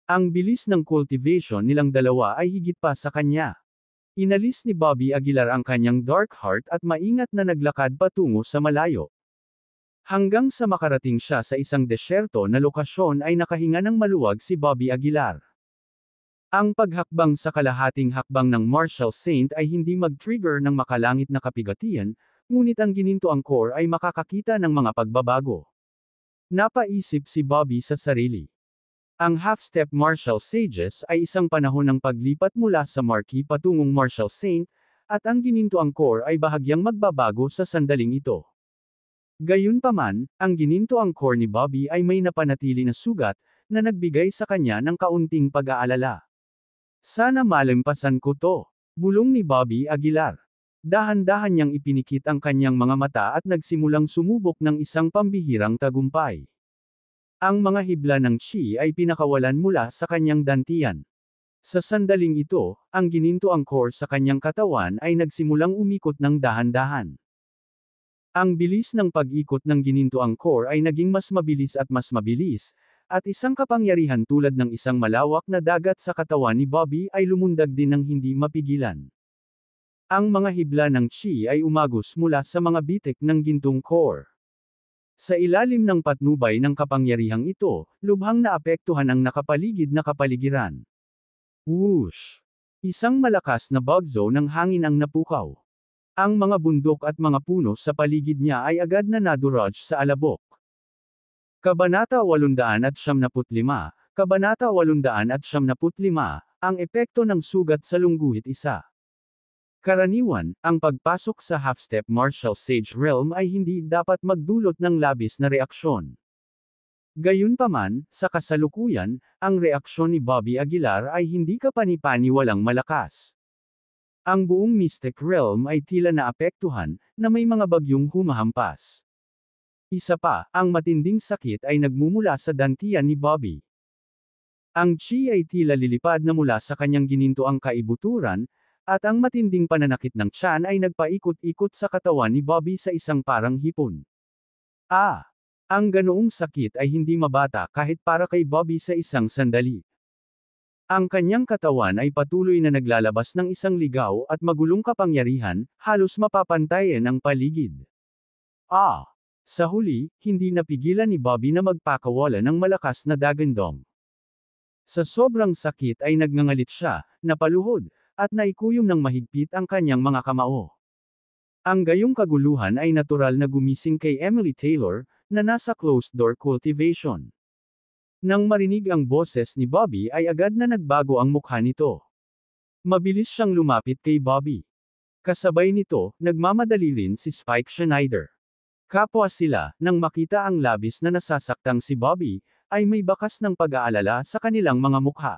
Ang bilis ng cultivation nilang dalawa ay higit pa sa kanya. Inalis ni Bobby Aguilar ang kanyang dark heart at maingat na naglakad patungo sa malayo. Hanggang sa makarating siya sa isang desyerto na lokasyon ay nakahinga ng maluwag si Bobby Aguilar. Ang paghakbang sa kalahating hakbang ng Martial Saint ay hindi mag-trigger ng makalangit na kapigatian, ngunit ang ginintoang core ay makakakita ng mga pagbabago. Napaisip si Bobby sa sarili. Ang half-step Martial Sages ay isang panahon ng paglipat mula sa Marquis patungong Martial Saint, at ang ginintoang core ay bahagyang magbabago sa sandaling ito. Gayunpaman, ang ginintoang core ni Bobby ay may napanatili na sugat, na nagbigay sa kanya ng kaunting pag-aalala. Sana malampasan ko to, bulong ni Bobby Aguilar. Dahan-dahan niyang ipinikit ang kanyang mga mata at nagsimulang sumubok ng isang pambihirang tagumpay. Ang mga hibla ng chi ay pinakawalan mula sa kanyang dantian. Sa sandaling ito, ang ginintoang core sa kanyang katawan ay nagsimulang umikot ng dahan-dahan. Ang bilis ng pag-ikot ng ginintoang core ay naging mas mabilis, at isang kapangyarihan tulad ng isang malawak na dagat sa katawan ni Bobby ay lumundag din ng hindi mapigilan. Ang mga hibla ng chi ay umagos mula sa mga bitik ng gintong core. Sa ilalim ng patnubay ng kapangyarihang ito, lubhang naapektuhan ang nakapaligid na kapaligiran. Whoosh! Isang malakas na bagzo ng hangin ang napukaw. Ang mga bundok at mga puno sa paligid niya ay agad na nadurog sa alabok. Kabanata 875, Kabanata 875, ang epekto ng sugat sa lungguhit isa. Karaniwan, ang pagpasok sa half-step martial sage realm ay hindi dapat magdulot ng labis na reaksyon. Gayunpaman, sa kasalukuyan, ang reaksyon ni Bobby Aguilar ay hindi kapani-paniwalang malakas. Ang buong Mystic Realm ay tila naapektuhan, na may mga bagyong humahampas. Isa pa, ang matinding sakit ay nagmumula sa dantian ni Bobby. Ang chi ay tila lilipad na mula sa kanyang ginintoang kaibuturan, At ang matinding pananakit ng tiyan ay nagpaikot-ikot sa katawan ni Bobby sa isang parang hipon. Ah! Ang ganoong sakit ay hindi mabata kahit para kay Bobby sa isang sandali. Ang kanyang katawan ay patuloy na naglalabas ng isang ligaw at magulong kapangyarihan, halos mapapantayan ang paligid. Ah! Sa huli, hindi napigilan ni Bobby na magpakawala ng malakas na dagandong. Sa sobrang sakit ay nagngangalit siya, napaluhod, at naikuyom ng mahigpit ang kanyang mga kamao. Ang gayong kaguluhan ay natural na gumising kay Emily Taylor, na nasa closed-door cultivation. Nang marinig ang boses ni Bobby ay agad na nagbago ang mukha nito. Mabilis siyang lumapit kay Bobby. Kasabay nito, nagmamadali rin si Spike Schneider. Kapwa sila, nang makita ang labis na nasasaktang si Bobby, ay may bakas ng pag-aalala sa kanilang mga mukha.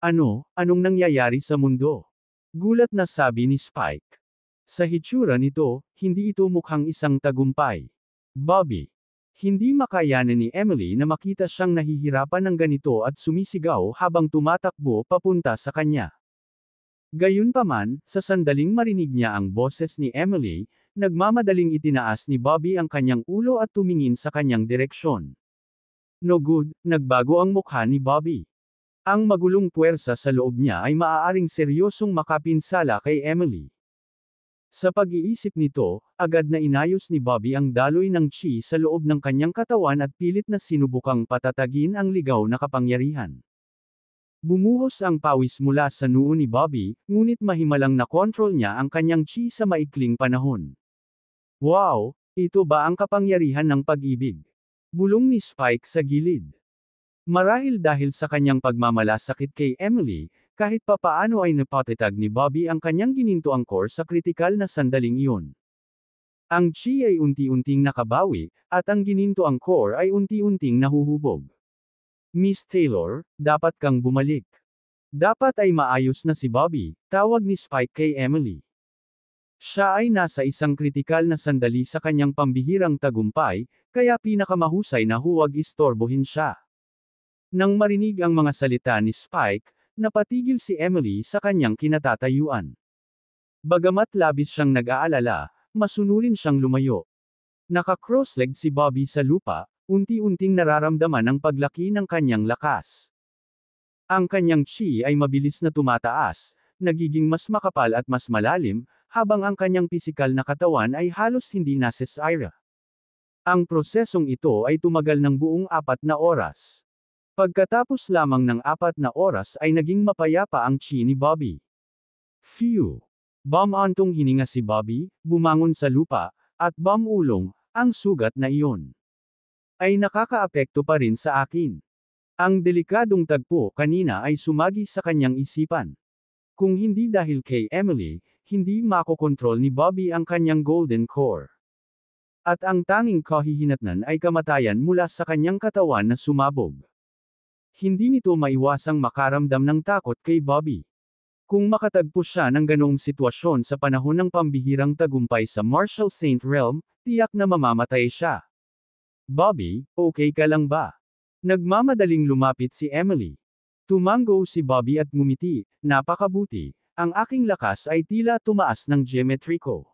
Anong nangyayari sa mundo? Gulat na sabi ni Spike. Sa hitsura nito, hindi ito mukhang isang tagumpay. Bobby. Hindi makayanan ni Emily na makita siyang nahihirapan ng ganito at sumisigaw habang tumatakbo papunta sa kanya. Gayunpaman, sa sandaling marinig niya ang boses ni Emily, nagmamadaling itinaas ni Bobby ang kanyang ulo at tumingin sa kanyang direksyon. No good, nagbago ang mukha ni Bobby. Ang magulong puwersa sa loob niya ay maaaring seryosong makapinsala kay Emily. Sa pag-iisip nito, agad na inayos ni Bobby ang daloy ng chi sa loob ng kanyang katawan at pilit na sinubukang patatagin ang ligaw na kapangyarihan. Bumuhos ang pawis mula sa noo ni Bobby, ngunit mahimalang na-control niya ang kanyang chi sa maikling panahon. Wow! Ito ba ang kapangyarihan ng pag-ibig? Bulong ni Spike sa gilid. Marahil dahil sa kanyang pagmamalasakit kay Emily, kahit papaano ay napatatag ni Bobby ang kanyang ginintoang core sa kritikal na sandaling iyon. Ang chi ay unti-unting nakabawi, at ang ginintoang core ay unti-unting nahuhubog. Miss Taylor, dapat kang bumalik. Dapat ay maayos na si Bobby, tawag ni Spike kay Emily. Siya ay nasa isang kritikal na sandali sa kanyang pambihirang tagumpay, kaya pinakamahusay na huwag istorbohin siya. Nang marinig ang mga salita ni Spike, napatigil si Emily sa kanyang kinatatayuan. Bagamat labis siyang nag-aalala, masunurin siyang lumayo. Naka-cross-legged si Bobby sa lupa, unti-unting nararamdaman ang paglaki ng kanyang lakas. Ang kanyang chi ay mabilis na tumataas, nagiging mas makapal at mas malalim, habang ang kanyang pisikal na katawan ay halos hindi nasesira. Ang prosesong ito ay tumagal ng buong 4 na oras. Pagkatapos lamang ng 4 na oras ay naging mapayapa ang chi ni Bobby. Phew! Bumantong hininga si Bobby, bumangon sa lupa, at bumulong, ang sugat na iyon ay nakakaapekto pa rin sa akin. Ang delikadong tagpo kanina ay sumagi sa kanyang isipan. Kung hindi dahil kay Emily, hindi makokontrol ni Bobby ang kanyang golden core. At ang tanging kahihinatnan ay kamatayan mula sa kanyang katawan na sumabog. Hindi nito maiwasang makaramdam ng takot kay Bobby. Kung makatagpo siya ng ganoong sitwasyon sa panahon ng pambihirang tagumpay sa Martial Saint Realm, tiyak na mamamatay siya. Bobby, okay ka lang ba? Nagmamadaling lumapit si Emily. Tumango si Bobby at ngumiti, napakabuti, ang aking lakas ay tila tumaas ng geometriko.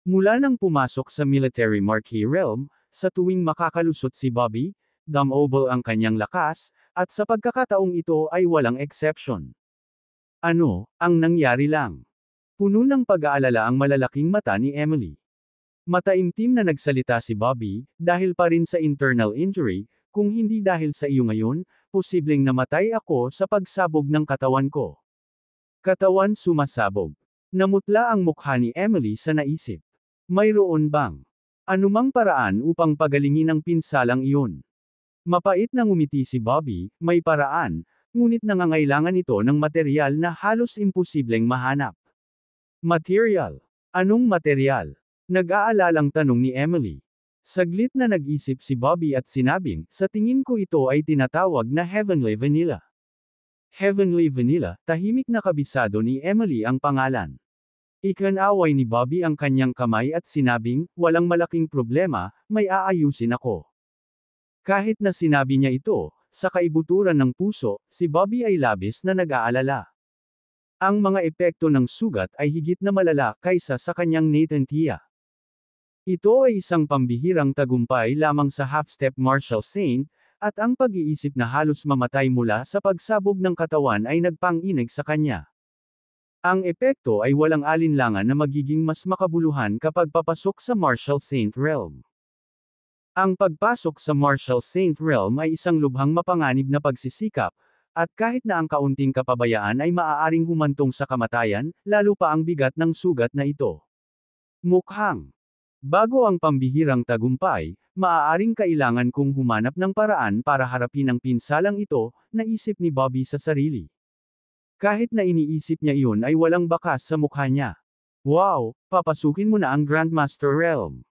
Mula nang pumasok sa Military Marquee Realm, sa tuwing makakalusot si Bobby, dumobble ang kanyang lakas, at sa pagkakataong ito ay walang exception. Ang nangyari lang? Puno ng pag-aalala ang malalaking mata ni Emily. Mataimtim na nagsalita si Bobby, dahil pa rin sa internal injury, kung hindi dahil sa iyo ngayon, posibleng namatay ako sa pagsabog ng katawan ko. Katawan sumasabog. Namutla ang mukha ni Emily sa naisip. Mayroon bang anumang paraan upang pagalingin ang pinsalang iyon? Mapait na ngumiti si Bobby, may paraan, ngunit nangangailangan ito ng materyal na halos imposibleng mahanap. Material? Anong material? Nag-aalalang tanong ni Emily. Saglit na nag-isip si Bobby at sinabing, sa tingin ko ito ay tinatawag na Heavenly Vanilla. Heavenly Vanilla, tahimik na kabisado ni Emily ang pangalan. Ikinaway ni Bobby ang kanyang kamay at sinabing, walang malaking problema, may aayusin ako. Kahit na sinabi niya ito, sa kaibuturan ng puso, si Bobby ay labis na nag-aalala. Ang mga epekto ng sugat ay higit na malala kaysa sa kanyang Nathan-Tia. Ito ay isang pambihirang tagumpay lamang sa half-step martial saint, at ang pag-iisip na halos mamatay mula sa pagsabog ng katawan ay nagpang-inig sa kanya. Ang epekto ay walang alinlangan na magiging mas makabuluhan kapag papasok sa martial saint realm. Ang pagpasok sa martial saint realm ay isang lubhang mapanganib na pagsisikap, at kahit na ang kaunting kapabayaan ay maaaring humantong sa kamatayan, lalo pa ang bigat ng sugat na ito. Mukhang bago ang pambihirang tagumpay, maaaring kailangan kong humanap ng paraan para harapin ang pinsalang ito, naisip ni Bobby sa sarili. Kahit na iniisip niya iyon ay walang bakas sa mukha niya. Wow, papasukin mo na ang Grandmaster Realm.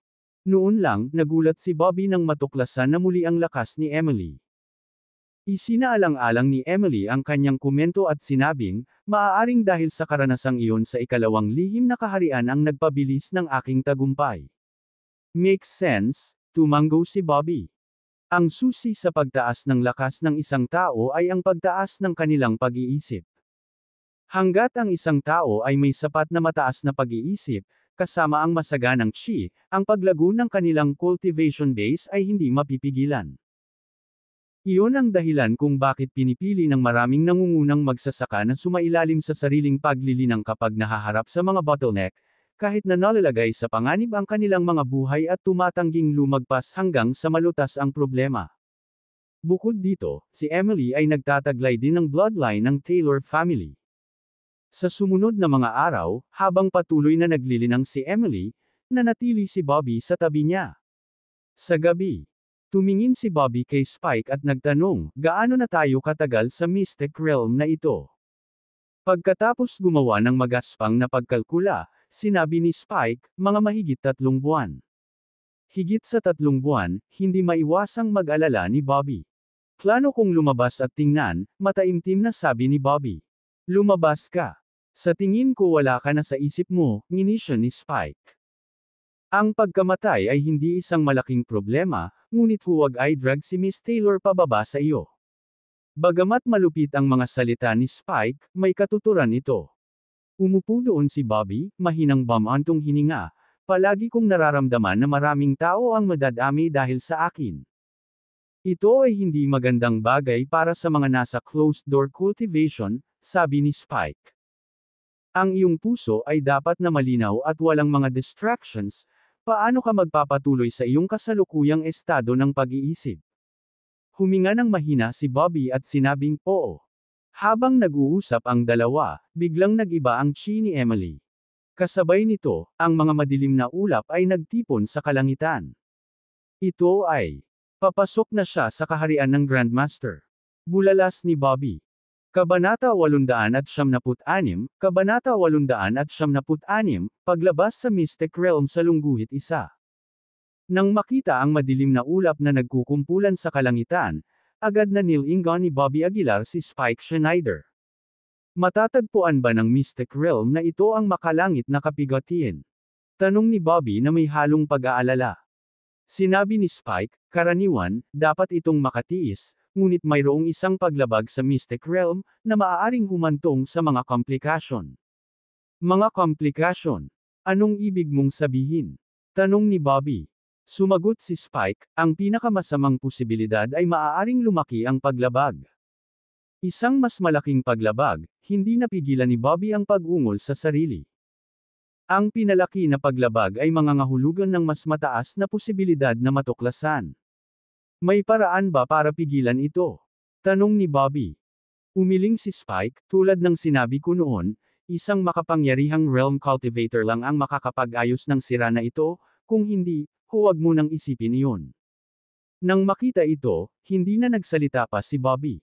Noon lang, nagulat si Bobby nang matuklasan na muli ang lakas ni Emily. Isinaalang-alang ni Emily ang kanyang komento at sinabing, maaaring dahil sa karanasang iyon sa ikalawang lihim na kaharian ang nagpabilis ng aking tagumpay. Makes sense, tumanggo si Bobby. Ang susi sa pagtaas ng lakas ng isang tao ay ang pagtaas ng kanilang pag-iisip. Hanggat ang isang tao ay may sapat na mataas na pag-iisip, kasama ang masaganang chi, ang paglago ng kanilang cultivation base ay hindi mapipigilan. Iyon ang dahilan kung bakit pinipili ng maraming nangungunang magsasaka na sumailalim sa sariling paglilinang kapag nahaharap sa mga bottleneck, kahit na nalalagay sa panganib ang kanilang mga buhay at tumatangging lumagpas hanggang sa malutas ang problema. Bukod dito, si Emily ay nagtataglay din ng bloodline ng Taylor family. Sa sumunod na mga araw, habang patuloy na naglilinang si Emily, nanatili si Bobby sa tabi niya. Sa gabi, tumingin si Bobby kay Spike at nagtanong, gaano na tayo katagal sa Mystic Realm na ito? Pagkatapos gumawa ng magaspang na pagkalkula, sinabi ni Spike, mga mahigit 3 buwan. Higit sa 3 buwan, hindi maiwasang mag-alala ni Bobby. Plano kong lumabas at tingnan, mataimtim na sabi ni Bobby. Lumabas ka. Sa tingin ko wala ka na sa isip mo, nginisyon ni Spike. Ang pagkamatay ay hindi isang malaking problema, ngunit huwag ay drag si Miss Taylor pababa sa iyo. Bagamat malupit ang mga salita ni Spike, may katuturan ito. Umupo doon si Bobby, mahinang bamantong hininga, palagi kong nararamdaman na maraming tao ang madadami dahil sa akin. Ito ay hindi magandang bagay para sa mga nasa closed-door cultivation, sabi ni Spike. Ang iyong puso ay dapat na malinaw at walang mga distractions. Paano ka magpapatuloy sa iyong kasalukuyang estado ng pag-iisip? Huminga ng mahina si Bobby at sinabing, oo. Habang nag-uusap ang dalawa, biglang nag-iba ang chi ni Emily. Kasabay nito, ang mga madilim na ulap ay nagtipon sa kalangitan. Ito ay, papasok na siya sa kaharian ng Grandmaster. Bulalas ni Bobby. Kabanata 876, Kabanata 876, Paglabas sa Mystic Realm sa Lungguhit 1. Nang makita ang madilim na ulap na nagkukumpulan sa kalangitan, agad na nilingon ni Bobby Aguilar si Spike Schneider. Matatagpuan ba ng Mystic Realm na ito ang makalangit na kapigatian? Tanong ni Bobby na may halong pag-aalala. Sinabi ni Spike, karaniwan, dapat itong makatiis, ngunit mayroong isang paglabag sa Mystic Realm, na maaaring humantong sa mga komplikasyon. Mga komplikasyon? Anong ibig mong sabihin? Tanong ni Bobby. Sumagot si Spike, ang pinakamasamang posibilidad ay maaaring lumaki ang paglabag. Isang mas malaking paglabag, hindi napigilan ni Bobby ang pag-ungol sa sarili. Ang pinalaki na paglabag ay mangangahulugan ng mas mataas na posibilidad na matuklasan. May paraan ba para pigilan ito? Tanong ni Bobby. Umiling si Spike, tulad ng sinabi ko noon, isang makapangyarihang realm cultivator lang ang makakapag-ayos ng sira na ito, kung hindi, huwag mo nang isipin iyon. Nang makita ito, hindi na nagsalita pa si Bobby.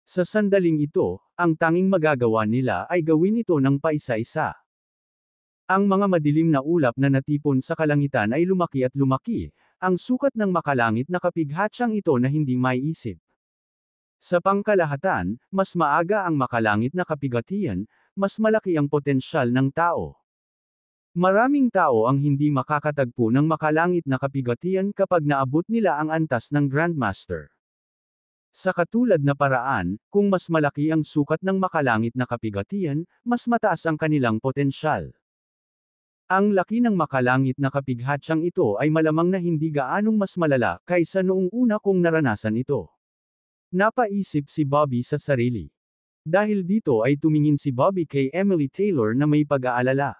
Sa sandaling ito, ang tanging magagawa nila ay gawin ito ng paisa-isa. Ang mga madilim na ulap na natipon sa kalangitan ay lumaki at lumaki, ang sukat ng makalangit na kapighatsang ito na hindi maiisip. Sa pangkalahatan, mas maaga ang makalangit na kapigatian, mas malaki ang potensyal ng tao. Maraming tao ang hindi makakatagpo ng makalangit na kapigatian kapag naabot nila ang antas ng Grandmaster. Sa katulad na paraan, kung mas malaki ang sukat ng makalangit na kapigatian, mas mataas ang kanilang potensyal. Ang laki ng makalangit na kapighatyang ito ay malamang na hindi gaanong mas malala kaysa noong una kong naranasan ito. Napaisip si Bobby sa sarili. Dahil dito ay tumingin si Bobby kay Emily Taylor na may pag-aalala.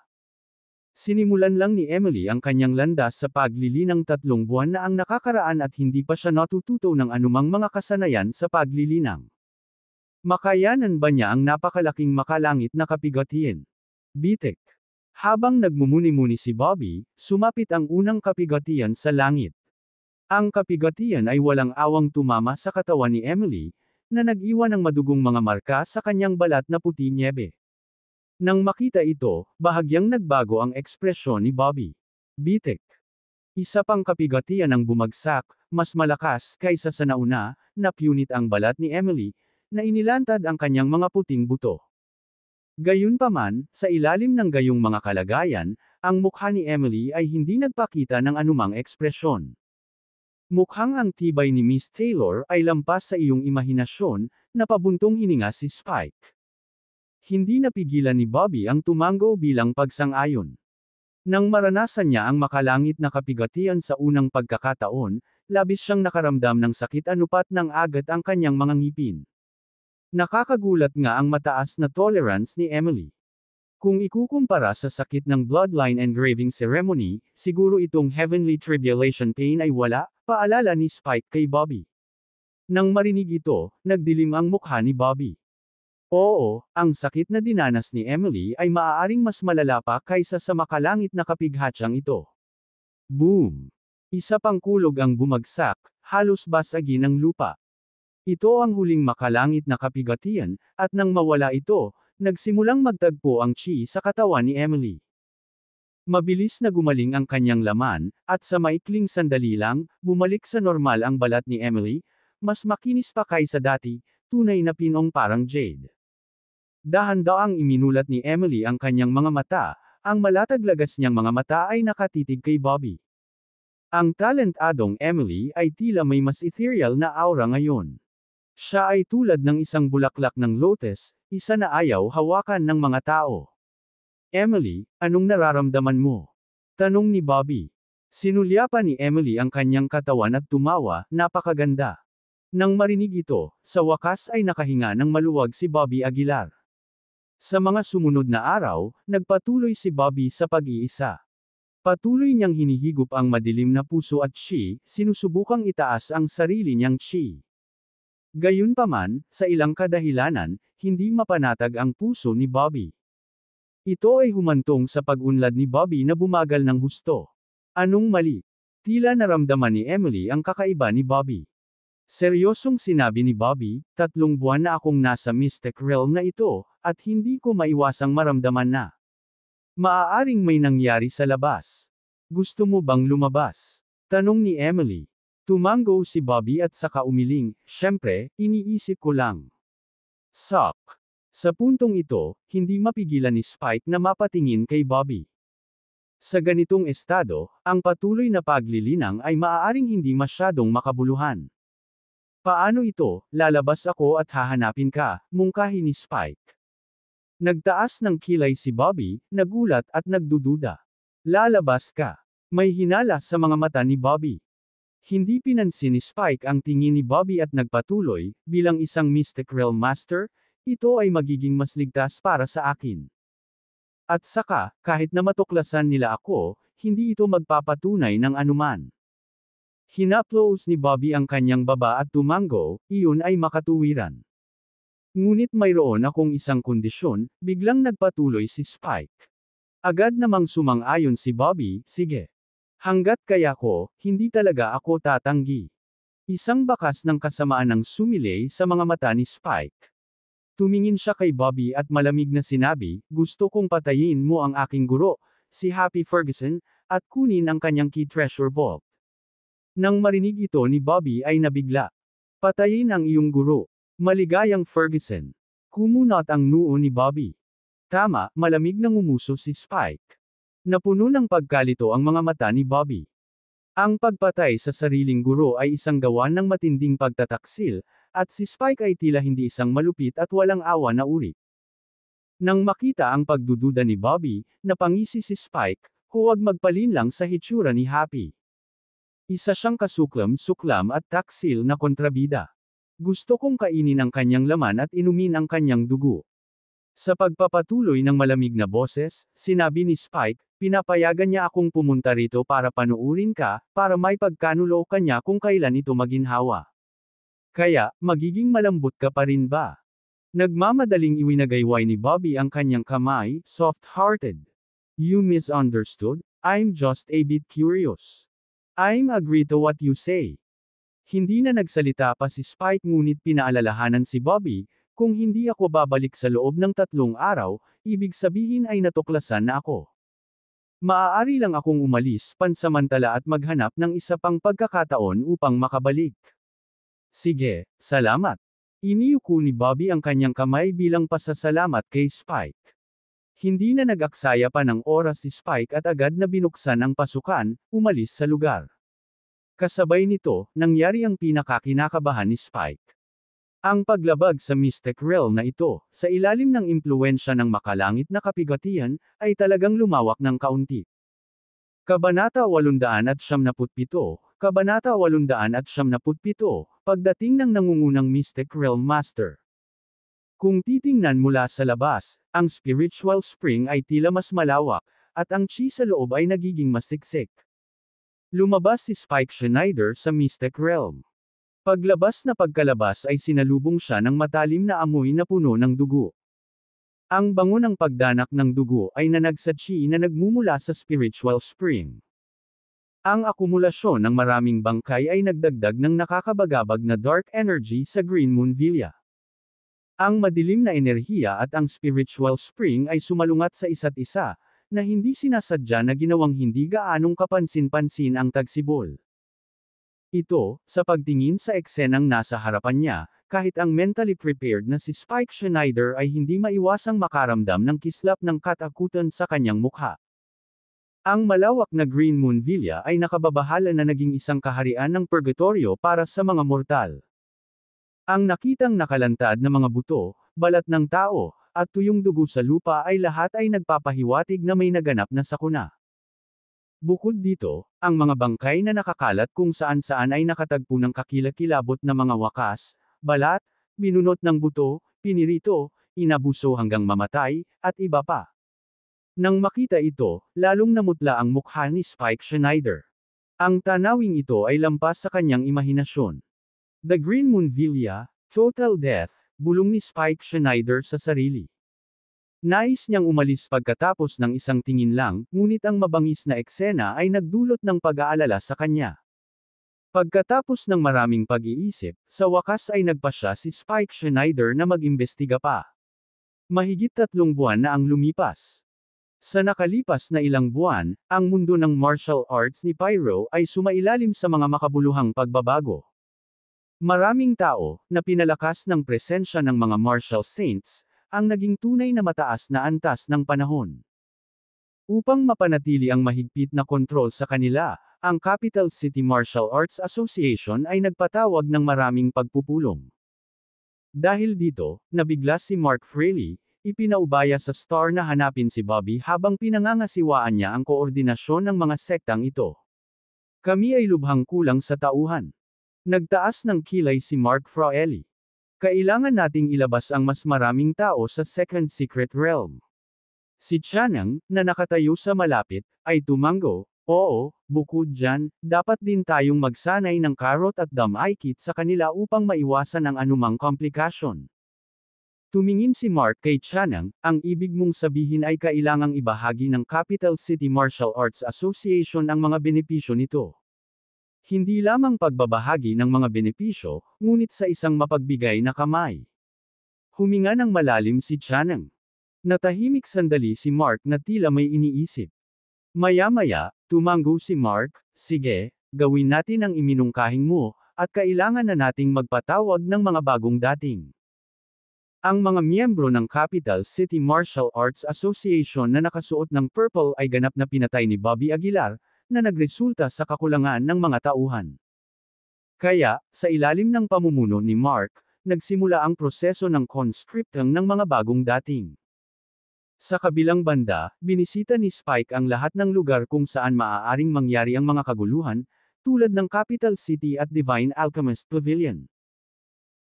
Sinimulan lang ni Emily ang kanyang landas sa paglilinang 3 buwan na ang nakakaraan at hindi pa siya natututo ng anumang mga kasanayan sa paglilinang. Makayanan ba niya ang napakalaking makalangit na kapigatian? Bitik. Habang nagmumuni-muni si Bobby, sumapit ang unang kapigatian sa langit. Ang kapigatian ay walang awang tumama sa katawan ni Emily, na nag-iwan ng madugong mga marka sa kanyang balat na puti nyebe. Nang makita ito, bahagyang nagbago ang ekspresyon ni Bobby. Bitik. Isa pang kapigatian ang bumagsak, mas malakas kaysa sa nauna, napunit ang balat ni Emily, na inilantad ang kanyang mga puting buto. Gayunpaman, sa ilalim ng gayong mga kalagayan, ang mukha ni Emily ay hindi nagpakita ng anumang ekspresyon. Mukhang ang tibay ni Miss Taylor ay lampas sa iyong imahinasyon, na pabuntong hininga si Spike. Hindi napigilan ni Bobby ang tumango bilang pagsang-ayon. Nang maranasan niya ang makalangit na kapigatian sa unang pagkakataon, labis siyang nakaramdam ng sakit anupat ng agat ang kanyang mga ngipin. Nakakagulat nga ang mataas na tolerance ni Emily. Kung ikukumpara sa sakit ng bloodline engraving ceremony, siguro itong heavenly tribulation pain ay wala, paalala ni Spike kay Bobby. Nang marinig ito, nagdilim ang mukha ni Bobby. Oo, ang sakit na dinanas ni Emily ay maaaring mas malala pa kaysa sa makalangit na kapighatyang ito. Boom! Isa pang kulog ang bumagsak, halos basagin ang lupa. Ito ang huling makalangit na kapigatian, at nang mawala ito, nagsimulang magtagpo ang chi sa katawan ni Emily. Mabilis na gumaling ang kanyang laman, at sa maikling sandali lang, bumalik sa normal ang balat ni Emily, mas makinis pa kaysa dati, tunay na pinong parang jade. Dahan-daang iminulat ni Emily ang kanyang mga mata, ang malataglagas niyang mga mata ay nakatitig kay Bobby. Ang talentadong Emily ay tila may mas ethereal na aura ngayon. Siya ay tulad ng isang bulaklak ng lotus, isa na ayaw hawakan ng mga tao. Emily, anong nararamdaman mo? Tanong ni Bobby. Sinulyapan ni Emily ang kanyang katawan at tumawa, napakaganda. Nang marinig ito, sa wakas ay nakahinga ng maluwag si Bobby Aguilar. Sa mga sumunod na araw, nagpatuloy si Bobby sa pag-iisa. Patuloy niyang hinihigop ang madilim na puso at chi, sinusubukang itaas ang sarili niyang chi. Gayunpaman, sa ilang kadahilanan, hindi mapanatag ang puso ni Bobby. Ito ay humantong sa pag-unlad ni Bobby na bumagal ng husto. Anong mali? Tila naramdaman ni Emily ang kakaiba ni Bobby. Seryosong sinabi ni Bobby, 3 buwan na akong nasa mystic realm na ito, at hindi ko maiwasang maramdaman na maaaring may nangyari sa labas. Gusto mo bang lumabas? Tanong ni Emily. Tumango si Bobby at saka umiling, syempre, iniisip ko lang. Sok. Sa puntong ito, hindi mapigilan ni Spike na mapatingin kay Bobby. Sa ganitong estado, ang patuloy na paglilinang ay maaaring hindi masyadong makabuluhan. Paano ito, lalabas ako at hahanapin ka, mungkahi ni Spike. Nagtaas ng kilay si Bobby, nagulat at nagdududa. Lalabas ka. May hinala sa mga mata ni Bobby. Hindi pinansin ni Spike ang tingin ni Bobby at nagpatuloy, bilang isang Mystic Realm Master, ito ay magiging mas ligtas para sa akin. At saka, kahit na matuklasan nila ako, hindi ito magpapatunay ng anuman. Hinaplos ni Bobby ang kanyang baba at tumango, iyon ay makatuwiran. Ngunit mayroon akong isang kondisyon, biglang nagpatuloy si Spike. Agad namang sumang-ayon si Bobby, sige. Hanggat kaya ko, hindi talaga ako tatanggi. Isang bakas ng kasamaan ang sumilay sa mga mata ni Spike. Tumingin siya kay Bobby at malamig na sinabi, gusto kong patayin mo ang aking guro, si Happy Ferguson, at kunin ang kanyang key treasure vault. Nang marinig ito ni Bobby ay nabigla. Patayin ang iyong guro. Maligayang Ferguson. Kumunot ang noo ni Bobby. Tama, malamig na ngumuso si Spike. Napuno ng pagkalito ang mga mata ni Bobby. Ang pagpatay sa sariling guro ay isang gawa ng matinding pagtataksil, at si Spike ay tila hindi isang malupit at walang awa na uri. Nang makita ang pagdududa ni Bobby, napangisi si Spike, huwag magpalinlang sa hitsura ni Happy. Isa siyang kasuklam-suklam at taksil na kontrabida. Gusto kong kainin ang kanyang laman at inumin ang kanyang dugo. Sa pagpapatuloy ng malamig na boses, sinabi ni Spike, pinapayagan niya akong pumunta rito para panuurin ka, para may pagkanulo kanya kung kailan ito maginhawa. Kaya, magiging malambot ka pa rin ba? Nagmamadaling iwinagayway ni Bobby ang kanyang kamay, soft-hearted. You misunderstood, I'm just a bit curious. I'm agree to what you say. Hindi na nagsalita pa si Spike ngunit pinaalalahanan si Bobby, kung hindi ako babalik sa loob ng 3 araw, ibig sabihin ay natuklasan na ako. Maaari lang akong umalis pansamantala at maghanap ng isa pang pagkakataon upang makabalik. Sige, salamat. Iniyuko ni Bobby ang kanyang kamay bilang pasasalamat kay Spike. Hindi na nag-aksaya pa ng oras si Spike at agad na binuksan ang pasukan, umalis sa lugar. Kasabay nito, nangyari ang pinakakinakabahan ni Spike. Ang paglabag sa Mystic Realm na ito, sa ilalim ng impluwensya ng makalangit na kapigatian, ay talagang lumawak ng kaunti. Kabanata 897, Kabanata 897, Pagdating ng nangungunang Mystic Realm Master. Kung titingnan mula sa labas, ang spiritual spring ay tila mas malawak, at ang chi sa loob ay nagiging mas siksik. Lumabas si Spike Schneider sa Mystic Realm. Paglabas na pagkalabas ay sinalubong siya ng matalim na amoy na puno ng dugo. Ang bango ng pagdanak ng dugo ay nanag sa chi na nagmumula sa spiritual spring. Ang akumulasyon ng maraming bangkay ay nagdagdag ng nakakabagabag na dark energy sa Green Moon Villa. Ang madilim na enerhiya at ang spiritual spring ay sumalungat sa isa't isa, na hindi sinasadya na ginawang hindi gaanong kapansin-pansin ang tagsibol. Ito, sa pagtingin sa eksenang nasa harapan niya, kahit ang mentally prepared na si Spike Schneider ay hindi maiwasang makaramdam ng kislap ng katakutan sa kanyang mukha. Ang malawak na Green Moon Villa ay nakababahala na naging isang kaharian ng purgatorio para sa mga mortal. Ang nakitang nakalantad na mga buto, balat ng tao, at tuyong dugo sa lupa ay lahat ay nagpapahiwatig na may naganap na sakuna. Bukod dito, ang mga bangkay na nakakalat kung saan-saan ay nakatagpo ng kakilakilabot na mga wakas, balat, binunot ng buto, pinirito, inabuso hanggang mamatay, at iba pa. Nang makita ito, lalong namutla ang mukha ni Spike Schneider. Ang tanawing ito ay lampas sa kanyang imahinasyon. The Green Moon Villa, Total Death, bulong ni Spike Schneider sa sarili. Nais niyang umalis pagkatapos ng isang tingin lang, ngunit ang mabangis na eksena ay nagdulot ng pag-aalala sa kanya. Pagkatapos ng maraming pag-iisip, sa wakas ay nagpasya si Spike Schneider na mag-imbestiga pa. Mahigit 3 buwan na ang lumipas. Sa nakalipas na ilang buwan, ang mundo ng martial arts ni Pyro ay sumailalim sa mga makabuluhang pagbabago. Maraming tao, na pinalakas ng presensya ng mga martial saints, ang naging tunay na mataas na antas ng panahon. Upang mapanatili ang mahigpit na kontrol sa kanila, ang Capital City Martial Arts Association ay nagpatawag ng maraming pagpupulong. Dahil dito, nabigla si Mark Fraley, ipinaubaya sa Star na hanapin si Bobby habang pinangangasiwaan niya ang koordinasyon ng mga sektang ito. Kami ay lubhang kulang sa tauhan. Nagtaas ng kilay si Mark Fraley. Kailangan nating ilabas ang mas maraming tao sa Second Secret Realm. Si Chanang, na nakatayo sa malapit, ay tumango, oo, bukod dyan, dapat din tayong magsanay ng karot at dam-aikit sa kanila upang maiwasan ang anumang komplikasyon. Tumingin si Mark kay Chanang, ang ibig mong sabihin ay kailangang ibahagi ng Capital City Martial Arts Association ang mga benepisyo nito. Hindi lamang pagbabahagi ng mga benepisyo, ngunit sa isang mapagbigay na kamay. Huminga ng malalim si Chanang. Natahimik sandali si Mark na tila may iniisip. Maya-maya, tumango si Mark, sige, gawin natin ang iminungkahing mo, at kailangan na nating magpatawag ng mga bagong dating. Ang mga miyembro ng Capital City Martial Arts Association na nakasuot ng purple ay ganap na pinatay ni Bobby Aguilar, na nagresulta sa kakulangan ng mga tauhan. Kaya, sa ilalim ng pamumuno ni Mark, nagsimula ang proseso ng conscripting ng mga bagong dating. Sa kabilang banda, binisita ni Spike ang lahat ng lugar kung saan maaaring mangyari ang mga kaguluhan, tulad ng Capital City at Divine Alchemist Pavilion.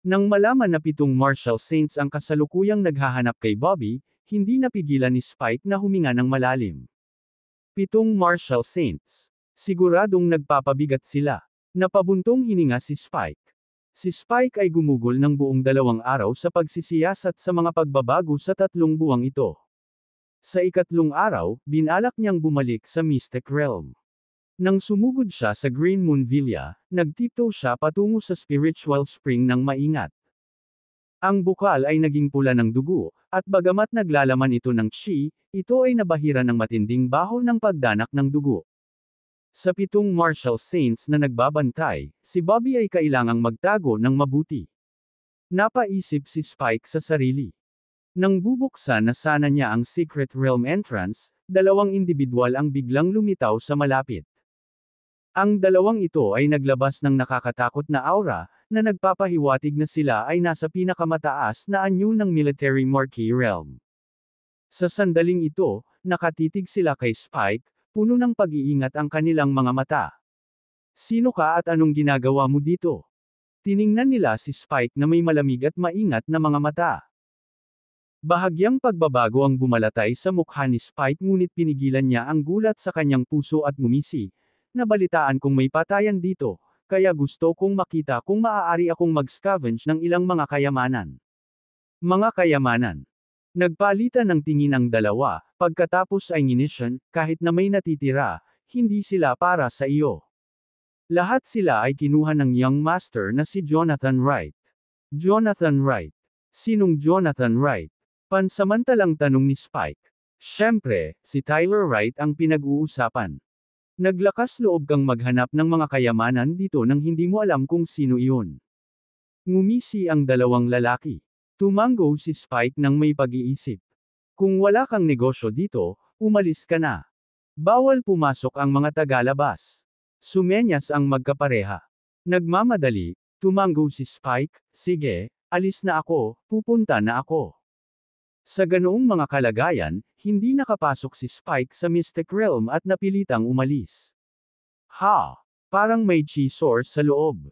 Nang malaman na 7 Martial Saints ang kasalukuyang naghahanap kay Bobby, hindi napigilan ni Spike na huminga ng malalim. 7 Martial Saints. Siguradong nagpapabigat sila. Napabuntong hininga si Spike. Si Spike ay gumugol ng buong 2 araw sa pagsisiyasat sa mga pagbabago sa 3 buwang ito. Sa ikatlong araw, binalak niyang bumalik sa Mystic Realm. Nang sumugod siya sa Green Moon Villa, nagtiptoe siya patungo sa spiritual spring ng maingat. Ang bukal ay naging pula ng dugo, at bagamat naglalaman ito ng chi, ito ay nabahira ng matinding baho ng pagdanak ng dugo. Sa 7 Martial Saints na nagbabantay, si Bobby ay kailangang magtago ng mabuti. Napaisip si Spike sa sarili. Nang bubuksan na sana niya ang Secret Realm entrance, 2 individual ang biglang lumitaw sa malapit. Ang 2 ito ay naglabas ng nakakatakot na aura, na nagpapahiwatig na sila ay nasa pinakamataas na anyo ng Military Marquee Realm. Sa sandaling ito, nakatitig sila kay Spike, puno ng pag-iingat ang kanilang mga mata. Sino ka at anong ginagawa mo dito? Tiningnan nila si Spike na may malamig at maingat na mga mata. Bahagyang pagbabago ang bumalatay sa mukha ni Spike ngunit pinigilan niya ang gulat sa kanyang puso at ngumisi. Nabalitaan kong may patayan dito, kaya gusto kong makita kung maaari akong mag-scavenge ng ilang mga kayamanan. Mga kayamanan. Nagpalitan ng tingin ang dalawa, pagkatapos ay nginisyon, kahit na may natitira, hindi sila para sa iyo. Lahat sila ay kinuha ng young master na si Jonathan Wright. Jonathan Wright. Sinong Jonathan Wright? Pansamantalang tanong ni Spike. Siyempre, si Tyler Wright ang pinag-uusapan. Naglakas loob kang maghanap ng mga kayamanan dito nang hindi mo alam kung sino iyon. Ngumisi ang 2 lalaki. Tumango si Spike nang may pag-iisip. Kung wala kang negosyo dito, umalis ka na. Bawal pumasok ang mga tagalabas. Sumenyas ang magkapareha. Nagmamadali, tumango si Spike, sige, alis na ako, pupunta na ako. Sa ganoong mga kalagayan, hindi nakapasok si Spike sa Mystic Realm at napilitang umalis. Ha! Parang may chi source sa loob.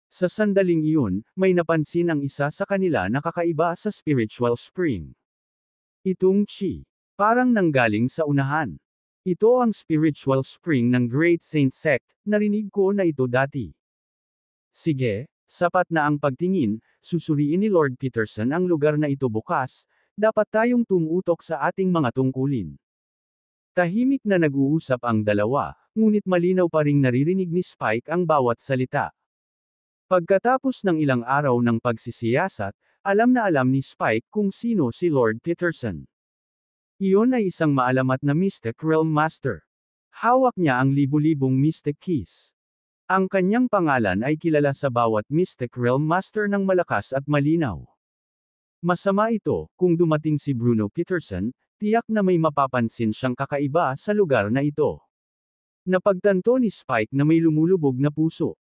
Sa sandaling iyon, may napansin ang isa sa kanila na kakaiba sa spiritual spring. Itong chi. Parang nanggaling sa unahan. Ito ang spiritual spring ng Great Saint Sect, narinig ko na ito dati. Sige, sapat na ang pagtingin, susuriin ni Lord Peterson ang lugar na ito bukas, dapat tayong tumutok sa ating mga tungkulin. Tahimik na nag-uusap ang dalawa, ngunit malinaw pa ring naririnig ni Spike ang bawat salita. Pagkatapos ng ilang araw ng pagsisiyasat, alam na alam ni Spike kung sino si Lord Peterson. Iyon ay isang maalamat na Mystic Realm Master. Hawak niya ang libu-libong Mystic Keys. Ang kanyang pangalan ay kilala sa bawat Mystic Realm Master ng malakas at malinaw. Masama ito, kung dumating si Bruno Peterson, tiyak na may mapapansin siyang kakaiba sa lugar na ito. Napagtanto ni Spike na may lumulubog na puso.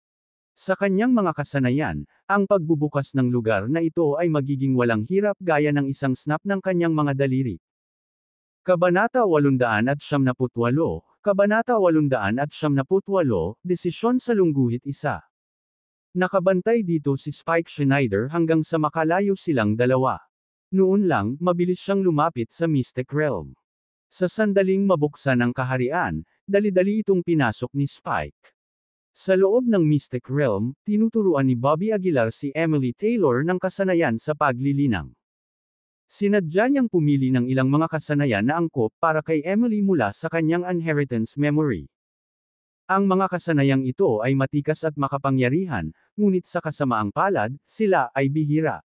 Sa kanyang mga kasanayan, ang pagbubukas ng lugar na ito ay magiging walang hirap gaya ng isang snap ng kanyang mga daliri. Kabanata 878, Kabanata 878, Desisyon sa Lungguhit 1. Nakabantay dito si Spike Schneider hanggang sa makalayo silang dalawa. Noon lang, mabilis siyang lumapit sa Mystic Realm. Sa sandaling mabuksan ang kaharian, dali-dali itong pinasok ni Spike. Sa loob ng Mystic Realm, tinuturuan ni Bobby Aguilar si Emily Taylor ng kasanayan sa paglilinang. Sinadya niyang pumili ng ilang mga kasanayan na angkop para kay Emily mula sa kanyang inheritance memory. Ang mga kasanayang ito ay matikas at makapangyarihan, ngunit sa kasamaang palad, sila ay bihira.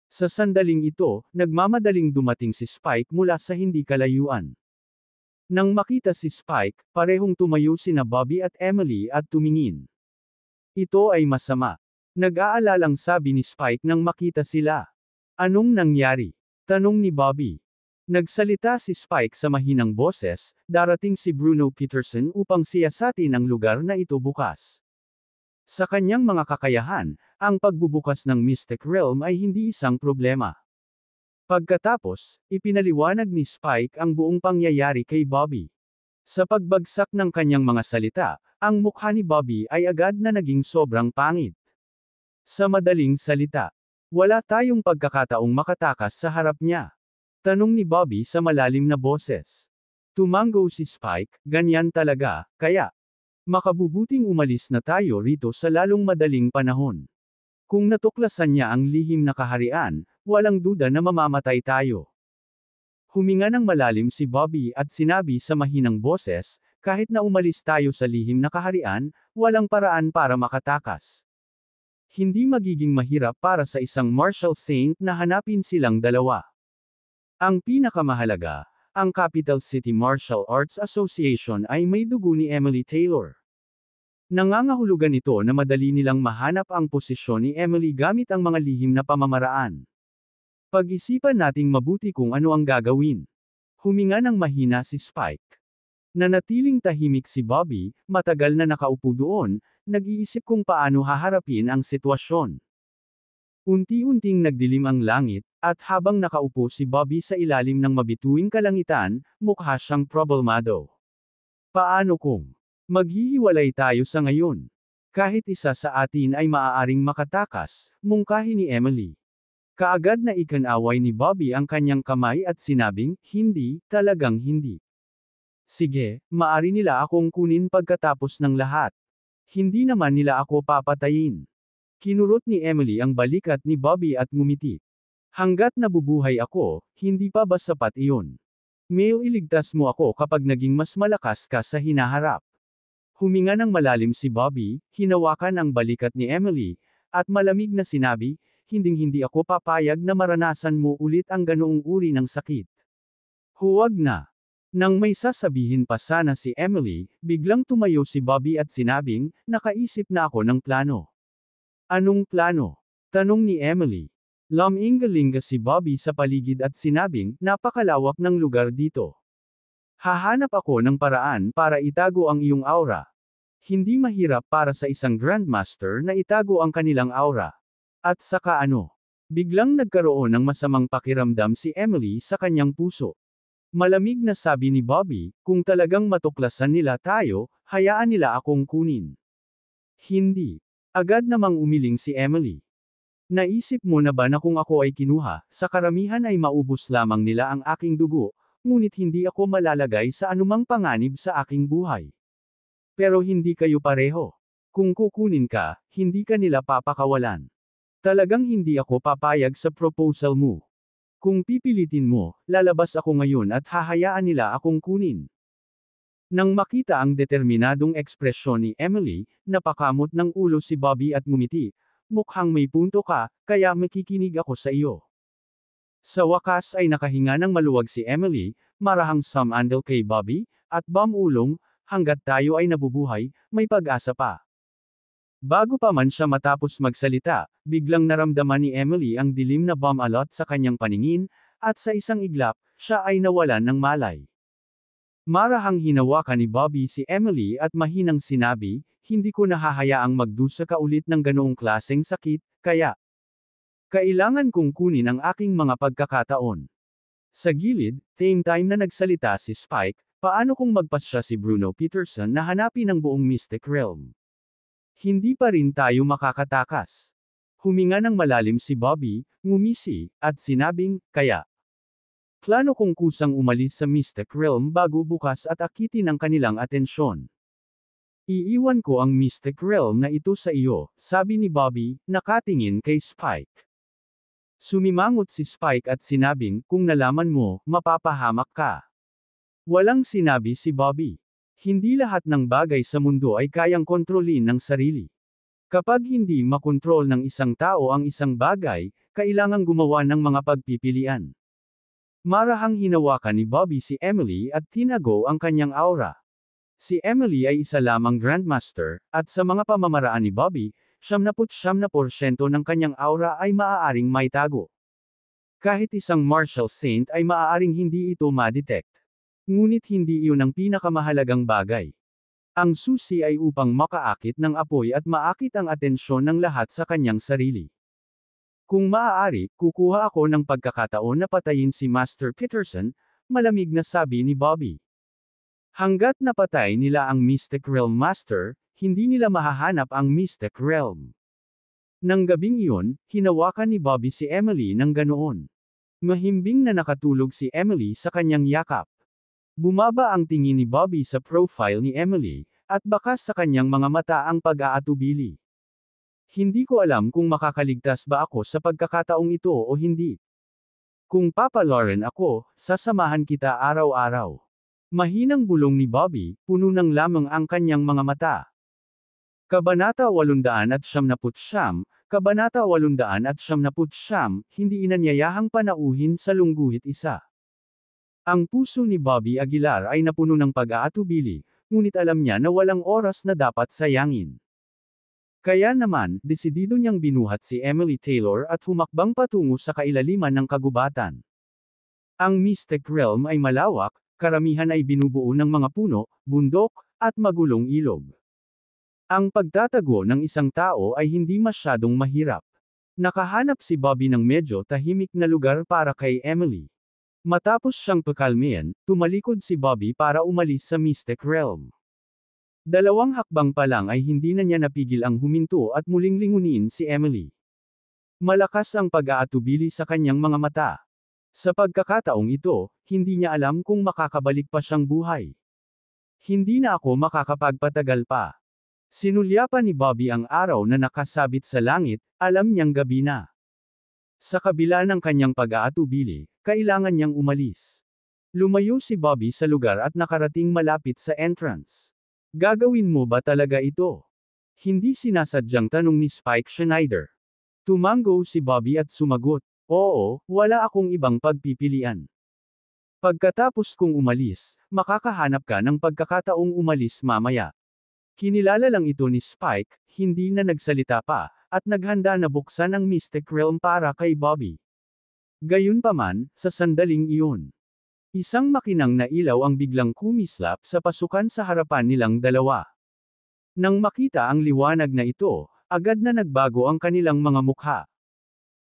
Sa sandaling ito, nagmamadaling dumating si Spike mula sa hindi kalayuan. Nang makita si Spike, parehong tumayo sina Bobby at Emily at tumingin. Ito ay masama. Nag-aalalang sabi ni Spike nang makita sila. Anong nangyari? Tanong ni Bobby. Nagsalita si Spike sa mahinang boses, darating si Bruno Peterson upang siyasatin ang lugar na ito bukas. Sa kanyang mga kakayahan, ang pagbubukas ng Mystic Realm ay hindi isang problema. Pagkatapos, ipinaliwanag ni Spike ang buong pangyayari kay Bobby. Sa pagbagsak ng kanyang mga salita, ang mukha ni Bobby ay agad na naging sobrang pangit. Sa madaling salita, wala tayong pagkakataong makatakas sa harap niya. Tanong ni Bobby sa malalim na boses. Tumango si Spike, ganyan talaga, kaya makabubuting umalis na tayo rito sa lalong madaling panahon. Kung natuklasan niya ang lihim na kaharian, walang duda na mamamatay tayo. Huminga ng malalim si Bobby at sinabi sa mahinang boses, kahit na umalis tayo sa lihim na kaharian, walang paraan para makatakas. Hindi magiging mahirap para sa isang martial saint na hanapin silang dalawa. Ang pinakamahalaga, ang Capital City Martial Arts Association ay may dugo ni Emily Taylor. Nangangahulugan ito na madali nilang mahanap ang posisyon ni Emily gamit ang mga lihim na pamamaraan. Pag-isipan nating mabuti kung ano ang gagawin. Huminga ng mahina si Spike. Nanatiling tahimik si Bobby, matagal na nakaupo doon, nag-iisip kung paano haharapin ang sitwasyon. Unti-unting nagdilim ang langit, at habang nakaupo si Bobby sa ilalim ng mabituing kalangitan, mukha siyang problemado. Paano kung maghihiwalay tayo sa ngayon? Kahit isa sa atin ay maaaring makatakas, mungkahi ni Emily. Kaagad na ikinaway ni Bobby ang kanyang kamay at sinabing, hindi, talagang hindi. Sige, maari nila akong kunin pagkatapos ng lahat. Hindi naman nila ako papatayin. Kinurot ni Emily ang balikat ni Bobby at ngumiti. Hanggat nabubuhay ako, hindi pa ba sapat iyon? Mail iligtas mo ako kapag naging mas malakas ka sa hinaharap. Huminga ng malalim si Bobby, hinawakan ang balikat ni Emily, at malamig na sinabi, hinding-hindi ako papayag na maranasan mo ulit ang ganoong uri ng sakit. Huwag na. Nang may sasabihin pa sana si Emily, biglang tumayo si Bobby at sinabing, nakaisip na ako ng plano. Anong plano? Tanong ni Emily. Lumingalinga si Bobby sa paligid at sinabing, napakalawak ng lugar dito. Hahanap ako ng paraan para itago ang iyong aura. Hindi mahirap para sa isang Grandmaster na itago ang kanilang aura. At saka ano? Biglang nagkaroon ng masamang pakiramdam si Emily sa kanyang puso. Malamig na sabi ni Bobby, kung talagang matuklasan nila tayo, hayaan nila akong kunin. Hindi. Agad namang umiling si Emily. Naisip mo na ba na kung ako ay kinuha, sa karamihan ay maubos lamang nila ang aking dugo, ngunit hindi ako malalagay sa anumang panganib sa aking buhay. Pero hindi kayo pareho. Kung kukunin ka, hindi ka nila papakawalan. Talagang hindi ako papayag sa proposal mo. Kung pipilitin mo, lalabas ako ngayon at hahayaan nila akong kunin. Nang makita ang determinadong ekspresyon ni Emily, napakamot ng ulo si Bobby at ngumiti. Mukhang may punto ka, kaya makikinig ako sa iyo. Sa wakas ay nakahinga ng maluwag si Emily, marahang sumandal kay Bobby, at bumulong, hanggat tayo ay nabubuhay, may pag-asa pa. Bago pa man siya matapos magsalita, biglang naramdaman ni Emily ang dilim na bumalot sa kanyang paningin, at sa isang iglap, siya ay nawalan ng malay. Marahang hinawakan ni Bobby si Emily at mahinang sinabi, hindi ko nahahayaang magdusa ka ulit ng ganoong klaseng sakit, kaya kailangan kong kunin ang aking mga pagkakataon. Sa gilid, same time na nagsalita si Spike, paano kung magpasya si Bruno Peterson na hanapin ang buong Mystic Realm? Hindi pa rin tayo makakatakas. Huminga ng malalim si Bobby, ngumisi, at sinabing, kaya plano kong kusang umalis sa Mystic Realm bago bukas at akitin ang kanilang atensyon. Iiwan ko ang Mystic Realm na ito sa iyo, sabi ni Bobby, nakatingin kay Spike. Sumimangot si Spike at sinabing, kung nalaman mo, mapapahamak ka. Walang sinabi si Bobby. Hindi lahat ng bagay sa mundo ay kayang kontrolin ng sarili. Kapag hindi makontrol ng isang tao ang isang bagay, kailangang gumawa ng mga pagpipilian. Marahang hinawakan ni Bobby si Emily at tinago ang kanyang aura. Si Emily ay isa lamang Grandmaster, at sa mga pamamaraan ni Bobby, 99% ng kanyang aura ay maaaring maitago. Kahit isang martial saint ay maaaring hindi ito ma-detect. Ngunit hindi iyon ang pinakamahalagang bagay. Ang susi ay upang makaakit ng apoy at maakit ang atensyon ng lahat sa kanyang sarili. Kung maaari, kukuha ako ng pagkakataon na patayin si Master Peterson, malamig na sabi ni Bobby. Hanggat napatay nila ang Mystic Realm Master, hindi nila mahahanap ang Mystic Realm. Nang gabing iyon, hinawakan ni Bobby si Emily ng ganoon. Mahimbing na nakatulog si Emily sa kanyang yakap. Bumaba ang tingin ni Bobby sa profile ni Emily, at bakas sa kanyang mga mata ang pag-aatubili. Hindi ko alam kung makakaligtas ba ako sa pagkakataong ito o hindi. Kung Papa Lauren ako, sasamahan kita araw-araw. Mahinang bulong ni Bobby, puno ng lamang ang kanyang mga mata. Kabanata 899, Kabanata 899, hindi inanyayahang panauhin sa lungguhit isa. Ang puso ni Bobby Aguilar ay napuno ng pag-aatubili, ngunit alam niya na walang oras na dapat sayangin. Kaya naman, desidido niyang binuhat si Emily Taylor at humakbang patungo sa kailaliman ng kagubatan. Ang Mystic Realm ay malawak, karamihan ay binubuo ng mga puno, bundok, at magulong ilog. Ang pagtatago ng isang tao ay hindi masyadong mahirap. Nakahanap si Bobby ng medyo tahimik na lugar para kay Emily. Matapos siyang pakalmihan, tumalikod si Bobby para umalis sa Mystic Realm. 2 hakbang pa lang ay hindi na niya napigil ang huminto at muling lingunin si Emily. Malakas ang pag-aatubili sa kanyang mga mata. Sa pagkakataong ito, hindi niya alam kung makakabalik pa siyang buhay. Hindi na ako makakapagpatagal pa. Sinulyapan ni Bobby ang araw na nakasabit sa langit, alam niyang gabi na. Sa kabila ng kanyang pag-aatubili, kailangan niyang umalis. Lumayo si Bobby sa lugar at nakarating malapit sa entrance. Gagawin mo ba talaga ito? Hindi sinasadyang tanong ni Spike Schneider. Tumango si Bobby at sumagot, oo, wala akong ibang pagpipilian. Pagkatapos kong umalis, makakahanap ka ng pagkakataong umalis mamaya. Kinilala lang ito ni Spike, hindi na nagsalita pa, at naghanda na buksan ang Mystic Realm para kay Bobby. Gayunpaman, sa sandaling iyon, isang makinang na ilaw ang biglang kumislap sa pasukan sa harapan nilang dalawa. Nang makita ang liwanag na ito, agad na nagbago ang kanilang mga mukha.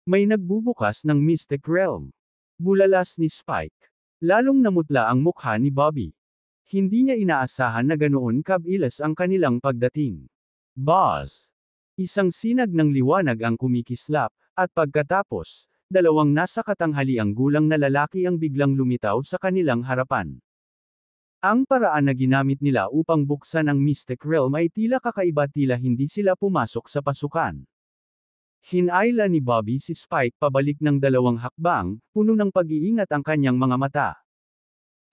May nagbubukas ng Mystic Realm. Bulalas ni Spike. Lalong namutla ang mukha ni Bobby. Hindi niya inaasahan na ganoon kabilis ang kanilang pagdating. Boss! Isang sinag ng liwanag ang kumikislap, at pagkatapos, 2 nasa katanghaliang gulang na lalaki ang biglang lumitaw sa kanilang harapan. Ang paraan na ginamit nila upang buksan ang Mystic Realm ay tila kakaiba, tila hindi sila pumasok sa pasukan. Hinayla ni Bobby si Spike pabalik ng 2 hakbang, puno ng pag-iingat ang kanyang mga mata.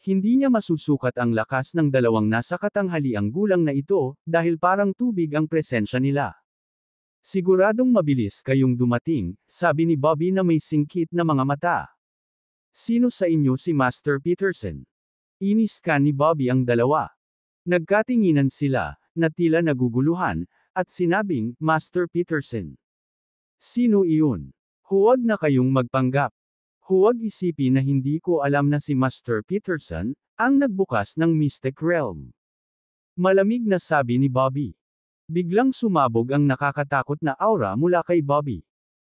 Hindi niya masusukat ang lakas ng 2 nasa katanghaliang gulang na ito, dahil parang tubig ang presensya nila. Siguradong mabilis kayong dumating, sabi ni Bobby na may singkit na mga mata. Sino sa inyo si Master Peterson? Inis ka ni Bobby ang dalawa. Nagkatinginan sila, na tila naguguluhan, at sinabing, Master Peterson. Sino iyon? Huwag na kayong magpanggap. Huwag isipin na hindi ko alam na si Master Peterson, ang nagbukas ng Mystic Realm. Malamig na sabi ni Bobby. Biglang sumabog ang nakakatakot na aura mula kay Bobby.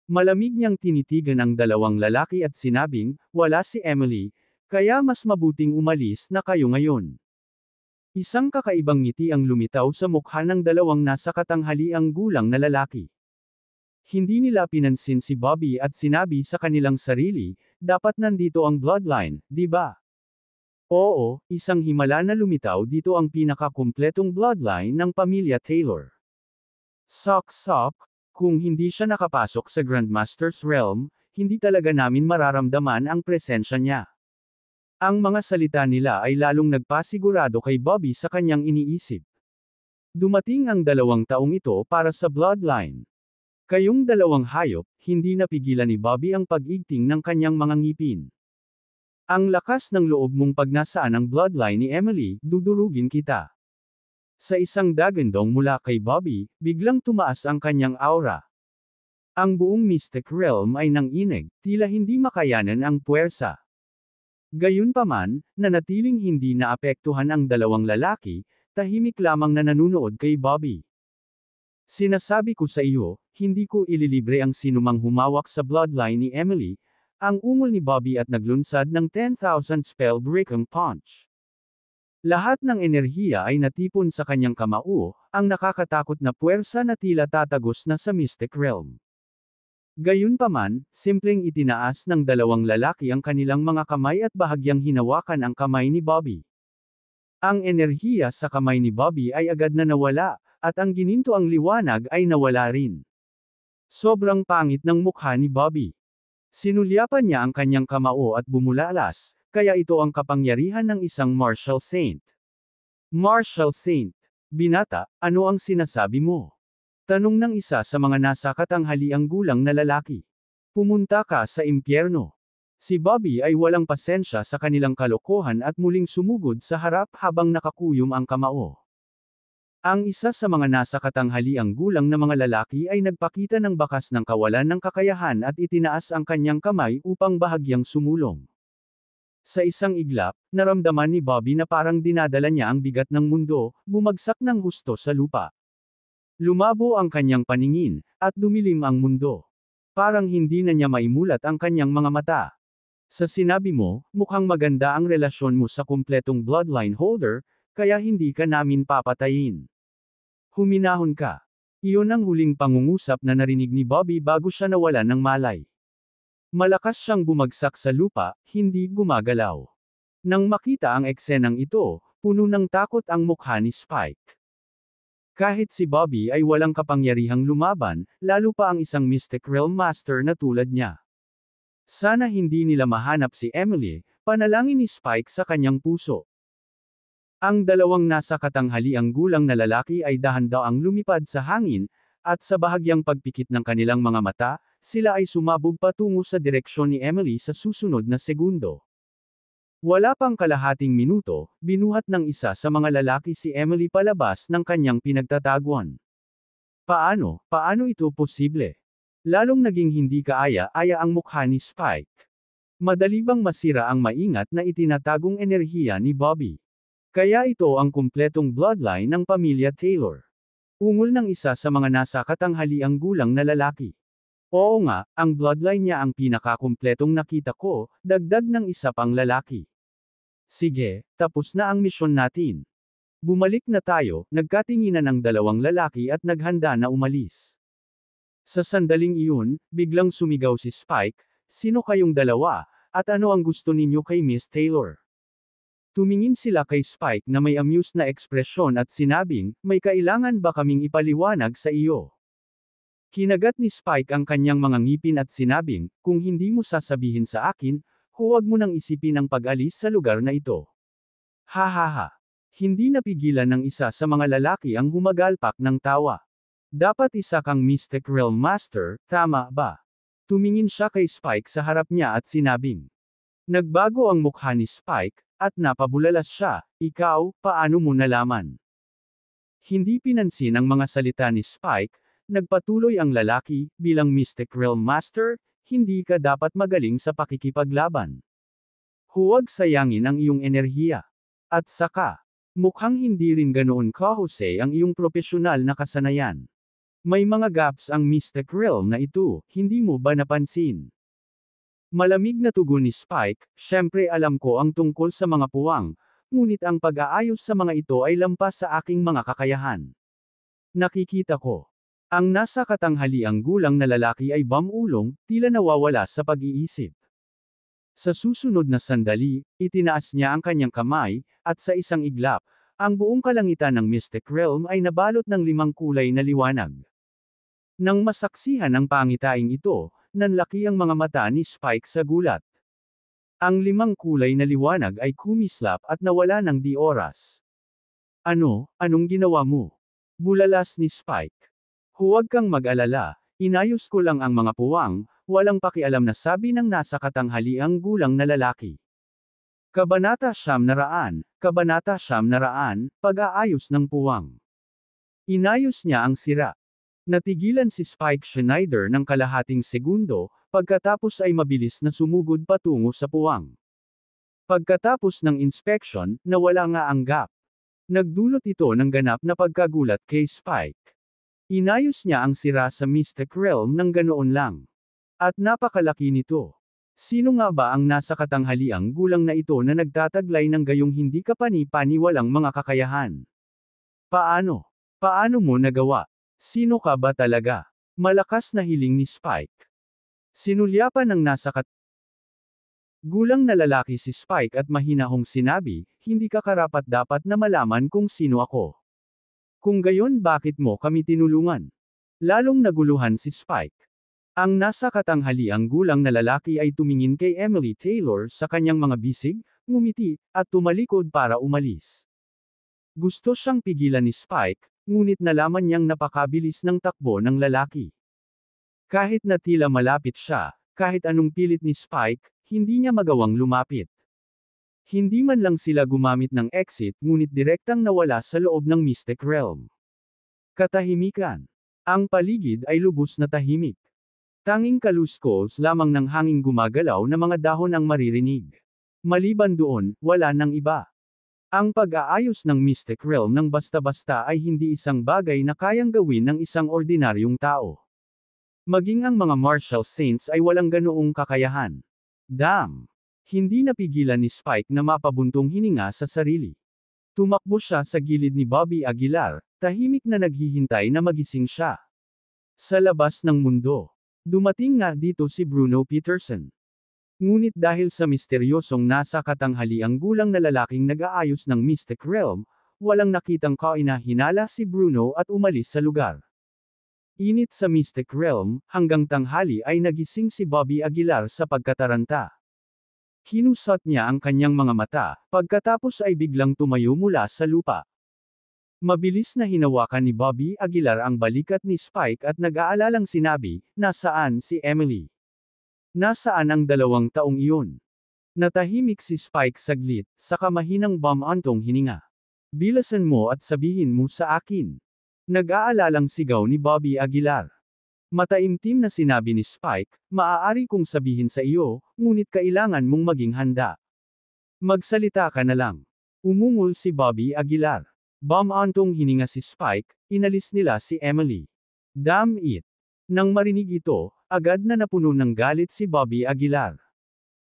Malamig niyang tinitigan ang 2 lalaki at sinabing, wala si Emily, kaya mas mabuting umalis na kayo ngayon. Isang kakaibang ngiti ang lumitaw sa mukha ng 2 nasa katanghaliang gulang na lalaki. Hindi nila pinansin si Bobby at sinabi sa kanilang sarili, dapat nandito ang bloodline, di ba? Oo, isang himala na lumitaw dito ang pinakakumpletong bloodline ng pamilya Taylor. Sok, kung hindi siya nakapasok sa Grandmaster's Realm, hindi talaga namin mararamdaman ang presensya niya. Ang mga salita nila ay lalong nagpasigurado kay Bobby sa kanyang iniisip. Dumating ang 2 taong ito para sa bloodline. Kayong 2 hayop, hindi napigilan ni Bobby ang pag-igting ng kanyang mga ngipin. Ang lakas ng loob mong pag nasaan ang bloodline ni Emily, dudurugin kita. Sa isang dagandong mula kay Bobby, biglang tumaas ang kanyang aura. Ang buong Mystic Realm ay nanginig, tila hindi makayanan ang puwersa. Gayunpaman, nanatiling hindi naapektuhan ang 2 lalaki, tahimik lamang na nanunood kay Bobby. Sinasabi ko sa iyo, hindi ko ililibre ang sinumang humawak sa bloodline ni Emily, ang ungol ni Bobby at naglunsad ng 10,000 spell-breaking punch. Lahat ng enerhiya ay natipon sa kanyang kamao, ang nakakatakot na puwersa na tila tatagos na sa mystic realm. Gayunpaman, simpleng itinaas ng dalawang lalaki ang kanilang mga kamay at bahagyang hinawakan ang kamay ni Bobby. Ang enerhiya sa kamay ni Bobby ay agad na nawala, at ang ginintoang liwanag ay nawala rin. Sobrang pangit ng mukha ni Bobby. Sinulyapan niya ang kanyang kamao at bumulalas, kaya ito ang kapangyarihan ng isang martial saint. Martial saint. Binata, ano ang sinasabi mo? Tanong ng isa sa mga nasa katanghaliang gulang na lalaki. Pumunta ka sa impyerno. Si Bobby ay walang pasensya sa kanilang kalokohan at muling sumugod sa harap habang nakakuyom ang kamao. Ang isa sa mga nasa katanghaliang gulang na mga lalaki ay nagpakita ng bakas ng kawalan ng kakayahan at itinaas ang kanyang kamay upang bahagyang sumulong. Sa isang iglap, naramdaman ni Bobby na parang dinadala niya ang bigat ng mundo, bumagsak ng husto sa lupa. Lumabo ang kanyang paningin, at dumilim ang mundo. Parang hindi na niya maimulat ang kanyang mga mata. Sa sinabi mo, mukhang maganda ang relasyon mo sa kumpletong bloodline holder, kaya hindi ka namin papatayin. Huminahon ka. Iyon ang huling pangungusap na narinig ni Bobby bago siya nawalan ng malay. Malakas siyang bumagsak sa lupa, hindi gumagalaw. Nang makita ang eksenang ito, puno ng takot ang mukha ni Spike. Kahit si Bobby ay walang kapangyarihang lumaban, lalo pa ang isang Mystic Realm Master na tulad niya. Sana hindi nila mahanap si Emily, panalangin ni Spike sa kanyang puso. Ang dalawang nasa katanghaliang gulang na lalaki ay dahan-daang lumipad sa hangin, at sa bahagyang pagpikit ng kanilang mga mata, sila ay sumabog patungo sa direksyon ni Emily sa susunod na segundo. Wala pang kalahating minuto, binuhat ng isa sa mga lalaki si Emily palabas ng kanyang pinagtataguan. Paano ito posible? Lalong naging hindi kaaya-aya ang mukha ni Spike. Madali bang masira ang maingat na itinatagong enerhiya ni Bobby? Kaya ito ang kumpletong bloodline ng pamilya Taylor. Ungol ng isa sa mga nasa katanghaliang gulang na lalaki. Oo nga, ang bloodline niya ang pinakakumpletong nakita ko, dagdag ng isa pang lalaki. Sige, tapos na ang misyon natin. Bumalik na tayo, nagkatinginan ang dalawang lalaki at naghanda na umalis. Sa sandaling iyon, biglang sumigaw si Spike, sino kayong dalawa, at ano ang gusto ninyo kay Miss Taylor? Tumingin sila kay Spike na may amused na ekspresyon at sinabing, may kailangan ba kaming ipaliwanag sa iyo? Kinagat ni Spike ang kanyang mga ngipin at sinabing, kung hindi mo sasabihin sa akin, huwag mo nang isipin ang pag-alis sa lugar na ito. Ha. Hindi napigilan ng isa sa mga lalaki ang humagalpak ng tawa. Dapat isa kang Mystic Realm Master, tama ba? Tumingin siya kay Spike sa harap niya at sinabing. Nagbago ang mukha ni Spike, at napabulalas siya, ikaw, paano mo nalaman? Hindi pinansin ang mga salita ni Spike. Nagpatuloy ang lalaki, bilang Mystic Realm Master, hindi ka dapat magaling sa pakikipaglaban. Huwag sayangin ang iyong enerhiya. At saka, mukhang hindi rin ganoon kahusay ang iyong propesyonal na kasanayan. May mga gaps ang Mystic Realm na ito, hindi mo ba napansin? Malamig na tugon ni Spike, syempre alam ko ang tungkol sa mga puwang, ngunit ang pag-aayos sa mga ito ay lampas sa aking mga kakayahan. Nakikita ko. Ang nasa katanghaliang gulang na lalaki ay bamulong, tila nawawala sa pag-iisip. Sa susunod na sandali, itinaas niya ang kanyang kamay, at sa isang iglap, ang buong kalangitan ng Mystic Realm ay nabalot ng 5 kulay na liwanag. Nang masaksihan ang pangitaing ito, nanlaki ang mga mata ni Spike sa gulat. Ang 5 kulay na liwanag ay kumislap at nawala ng di oras. Anong ginawa mo? Bulalas ni Spike. Huwag kang mag-alala, inayos ko lang ang mga puwang, walang pakialam na sabi ng nasa katanghaliang gulang na lalaki. Kabanata 900, Pag-aayos ng puwang. Inayos niya ang sira. Natigilan si Spike Schneider ng kalahating segundo, pagkatapos ay mabilis na sumugod patungo sa puwang. Pagkatapos ng inspection, nawala nga ang gap. Nagdulot ito ng ganap na pagkagulat kay Spike. Inayos niya ang sira sa Mystic Realm ng ganoon lang. At napakalaki nito. Sino nga ba ang nasa katanghaliang gulang na ito na nagtataglay ng gayong hindi kapani-paniwalang mga kakayahan? Paano? Paano mo nagawa? Sino ka ba talaga? Malakas na hiling ni Spike. Sinulyapan ng nasa gulang na lalaki si Spike at mahinahong sinabi, hindi ka karapat-dapat na malaman kung sino ako. Kung gayon bakit mo kami tinulungan? Lalong naguluhan si Spike. Ang nasa katanghaliang gulang na lalaki ay tumingin kay Emily Taylor sa kanyang mga bisig, ngumiti, at tumalikod para umalis. Gusto siyang pigilan ni Spike, ngunit nalaman niyang napakabilis ng takbo ng lalaki. Kahit na tila malapit siya, kahit anong pilit ni Spike, hindi niya magawang lumapit. Hindi man lang sila gumamit ng exit ngunit direktang nawala sa loob ng Mystic Realm. Katahimikan. Ang paligid ay lubos na tahimik. Tanging kaluskos lamang ng hanging gumagalaw na mga dahon ang maririnig. Maliban doon, wala nang iba. Ang pag-aayos ng Mystic Realm ng basta-basta ay hindi isang bagay na kayang gawin ng isang ordinaryong tao. Maging ang mga martial saints ay walang ganoong kakayahan. Damn! Hindi napigilan ni Spike na mapabuntong hininga sa sarili. Tumakbo siya sa gilid ni Bobby Aguilar, tahimik na naghihintay na magising siya. Sa labas ng mundo. Dumating nga dito si Bruno Peterson. Ngunit dahil sa misteryosong nasa katanghaliang gulang na lalaking nag-aayos ng Mystic Realm, walang nakitang kainahinala si Bruno at umalis sa lugar. Init sa Mystic Realm, hanggang tanghali ay nagising si Bobby Aguilar sa pagkataranta. Kinusot niya ang kanyang mga mata, pagkatapos ay biglang tumayo mula sa lupa. Mabilis na hinawakan ni Bobby Aguilar ang balikat ni Spike at nag-aalalang sinabi, nasaan si Emily? Nasaan ang 2 taong iyon? Natahimik si Spike saglit, saka mahinang bumantong hininga. Bilasan mo at sabihin mo sa akin. Nag-aalalang sigaw ni Bobby Aguilar. Mataimtim na sinabi ni Spike, maaari kong sabihin sa iyo, ngunit kailangan mong maging handa. Magsalita ka na lang. Umungol si Bobby Aguilar. Bumantong hininga si Spike, inalis nila si Emily. Damn it! Nang marinig ito, agad na napuno ng galit si Bobby Aguilar.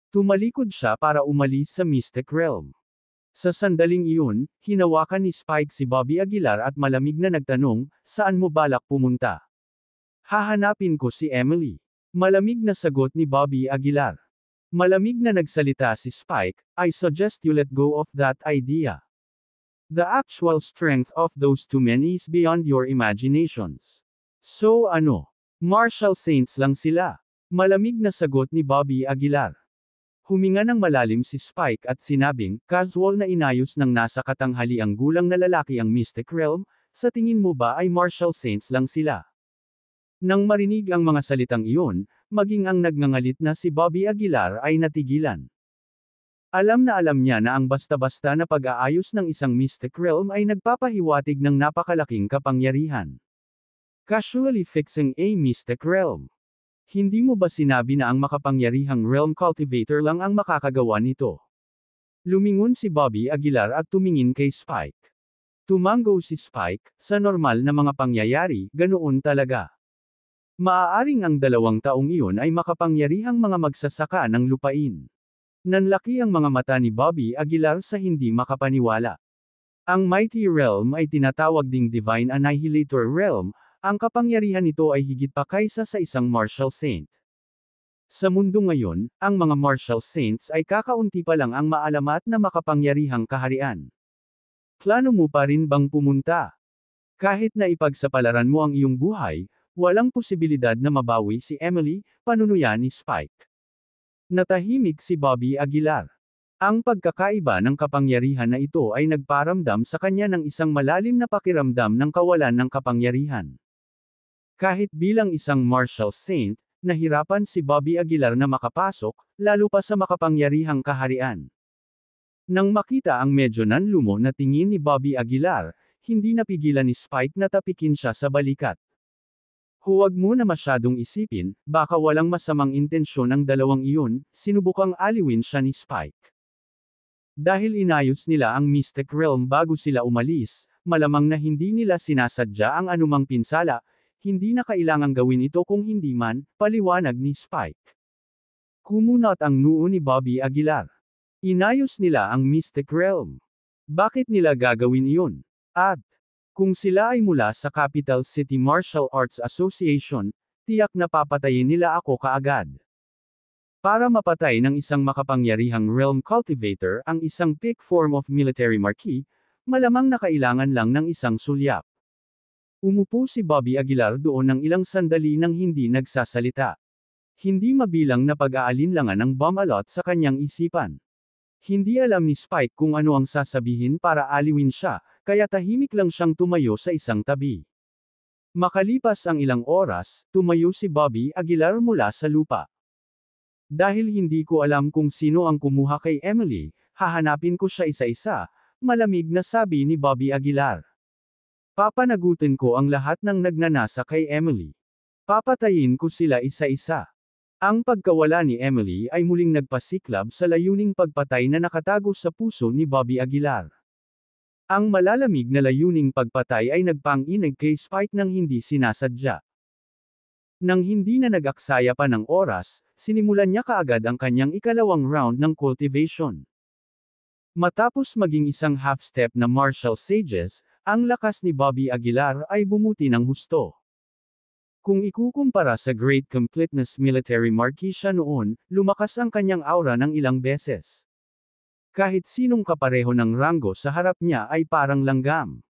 Tumalikod siya para umalis sa Mystic Realm. Sa sandaling iyon, hinawakan ni Spike si Bobby Aguilar at malamig na nagtanong, saan mo balak pumunta? Hahanapin ko si Emily. Malamig na sagot ni Bobby Aguilar. Malamig na nagsalita si Spike, I suggest you let go of that idea. The actual strength of those 2 men is beyond your imaginations. So ano? Martial saints lang sila. Malamig na sagot ni Bobby Aguilar. Huminga ng malalim si Spike at sinabing, casual na inayos ng nasa katanghaliang gulang na lalaki ang Mystic Realm, sa tingin mo ba ay martial saints lang sila? Nang marinig ang mga salitang iyon, maging ang nagngangalit na si Bobby Aguilar ay natigilan. Alam niya na ang basta-basta na pag-aayos ng isang Mystic Realm ay nagpapahiwatig ng napakalaking kapangyarihan. Casually fixing a Mystic Realm. Hindi mo ba sinabi na ang makapangyarihang Realm Cultivator lang ang makakagawa nito? Lumingon si Bobby Aguilar at tumingin kay Spike. Tumango si Spike, sa normal na mga pangyayari, ganoon talaga. Maaaring ang 2 taong iyon ay makapangyarihang mga magsasaka ng lupain. Nanlaki ang mga mata ni Bobby Aguilar sa hindi makapaniwala. Ang Mighty Realm ay tinatawag ding Divine Annihilator Realm, ang kapangyarihan nito ay higit pa kaysa sa isang martial saint. Sa mundo ngayon, ang mga martial saints ay kakaunti pa lang ang maalamat na makapangyarihang kaharian. Plano mo pa rin bang pumunta? Kahit na ipagsapalaran mo ang iyong buhay, walang posibilidad na mabawi si Emily, panunuya ni Spike. Natahimik si Bobby Aguilar. Ang pagkakaiba ng kapangyarihan na ito ay nagparamdam sa kanya ng isang malalim na pakiramdam ng kawalan ng kapangyarihan. Kahit bilang isang martial saint, nahirapan si Bobby Aguilar na makapasok, lalo pa sa makapangyarihang kaharian. Nang makita ang medyo nanlumo na tingin ni Bobby Aguilar, hindi napigilan ni Spike na tapikin siya sa balikat. Huwag mo na masyadong isipin, baka walang masamang intensyon ang 2 iyon, sinubukang aliwin siya ni Spike. Dahil inayos nila ang Mystic Realm bago sila umalis, malamang na hindi nila sinasadya ang anumang pinsala, hindi na kailangang gawin ito kung hindi man, paliwanag ni Spike. Kumunot ang noo ni Bobby Aguilar. Inayos nila ang Mystic Realm. Bakit nila gagawin iyon? At, kung sila ay mula sa Capital City Martial Arts Association, tiyak na papatayin nila ako kaagad. Para mapatay ng isang makapangyarihang realm cultivator ang isang peak form of military marquis, malamang na kailangan lang ng isang sulyap. Umupo si Bobby Aguilar doon ng ilang sandali nang hindi nagsasalita. Hindi mabilang na pag-aalinlangan ng bumalot sa kanyang isipan. Hindi alam ni Spike kung ano ang sasabihin para aliwin siya, kaya tahimik lang siyang tumayo sa isang tabi. Makalipas ang ilang oras, tumayo si Bobby Aguilar mula sa lupa. Dahil hindi ko alam kung sino ang kumuha kay Emily, hahanapin ko siya isa-isa, malamig na sabi ni Bobby Aguilar. Papanagutin ko ang lahat ng nagnanasa kay Emily. Papatayin ko sila isa-isa. Ang pagkawala ni Emily ay muling nagpasiklab sa layuning pagpatay na nakatago sa puso ni Bobby Aguilar. Ang malalamig na layuning pagpatay ay nagpang-inig kay Spike nang hindi sinasadya. Nang hindi na nag-aksaya pa ng oras, sinimulan niya kaagad ang kanyang ikalawang round ng cultivation. Matapos maging isang half-step na martial sages, ang lakas ni Bobby Aguilar ay bumuti ng husto. Kung ikukumpara sa Great Completeness Military Marquis siya noon, lumakas ang kanyang aura ng ilang beses. Kahit sinong kapareho ng ranggo sa harap niya ay parang langgam.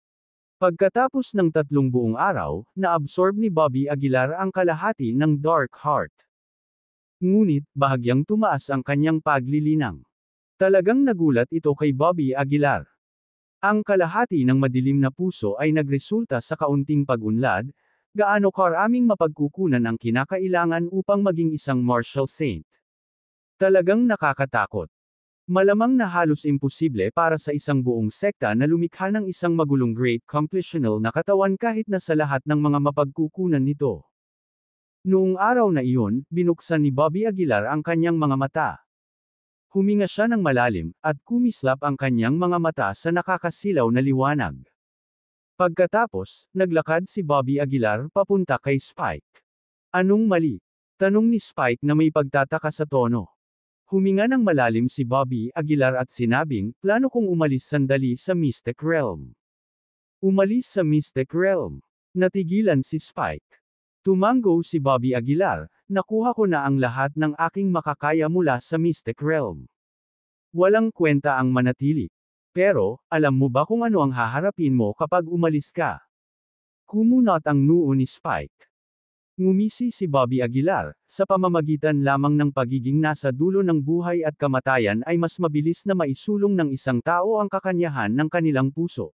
Pagkatapos ng 3 buong araw, naabsorb ni Bobby Aguilar ang kalahati ng Dark Heart. Ngunit, bahagyang tumaas ang kanyang paglilinang. Talagang nagulat ito kay Bobby Aguilar. Ang kalahati ng madilim na puso ay nagresulta sa kaunting pag-unlad, gaano karaming mapagkukunan ang kinakailangan upang maging isang martial saint. Talagang nakakatakot. Malamang na halos imposible para sa isang buong sekta na lumikha ng isang magulong great completional na katawan kahit na sa lahat ng mga mapagkukunan nito. Noong araw na iyon, binuksan ni Bobby Aguilar ang kanyang mga mata. Huminga siya ng malalim, at kumislap ang kanyang mga mata sa nakakasilaw na liwanag. Pagkatapos, naglakad si Bobby Aguilar papunta kay Spike. Anong mali? Tanong ni Spike na may pagtataka sa tono. Huminga ng malalim si Bobby Aguilar at sinabing, plano kong umalis sandali sa Mystic Realm. Umalis sa Mystic Realm. Natigilan si Spike. Tumango si Bobby Aguilar, nakuha ko na ang lahat ng aking makakaya mula sa Mystic Realm. Walang kwenta ang manatili. Pero, alam mo ba kung ano ang haharapin mo kapag umalis ka? Kumunot ang noo ni Spike. Ngumisi si Bobby Aguilar, sa pamamagitan lamang ng pagiging nasa dulo ng buhay at kamatayan ay mas mabilis na maisulong ng isang tao ang kakanyahan ng kanilang puso.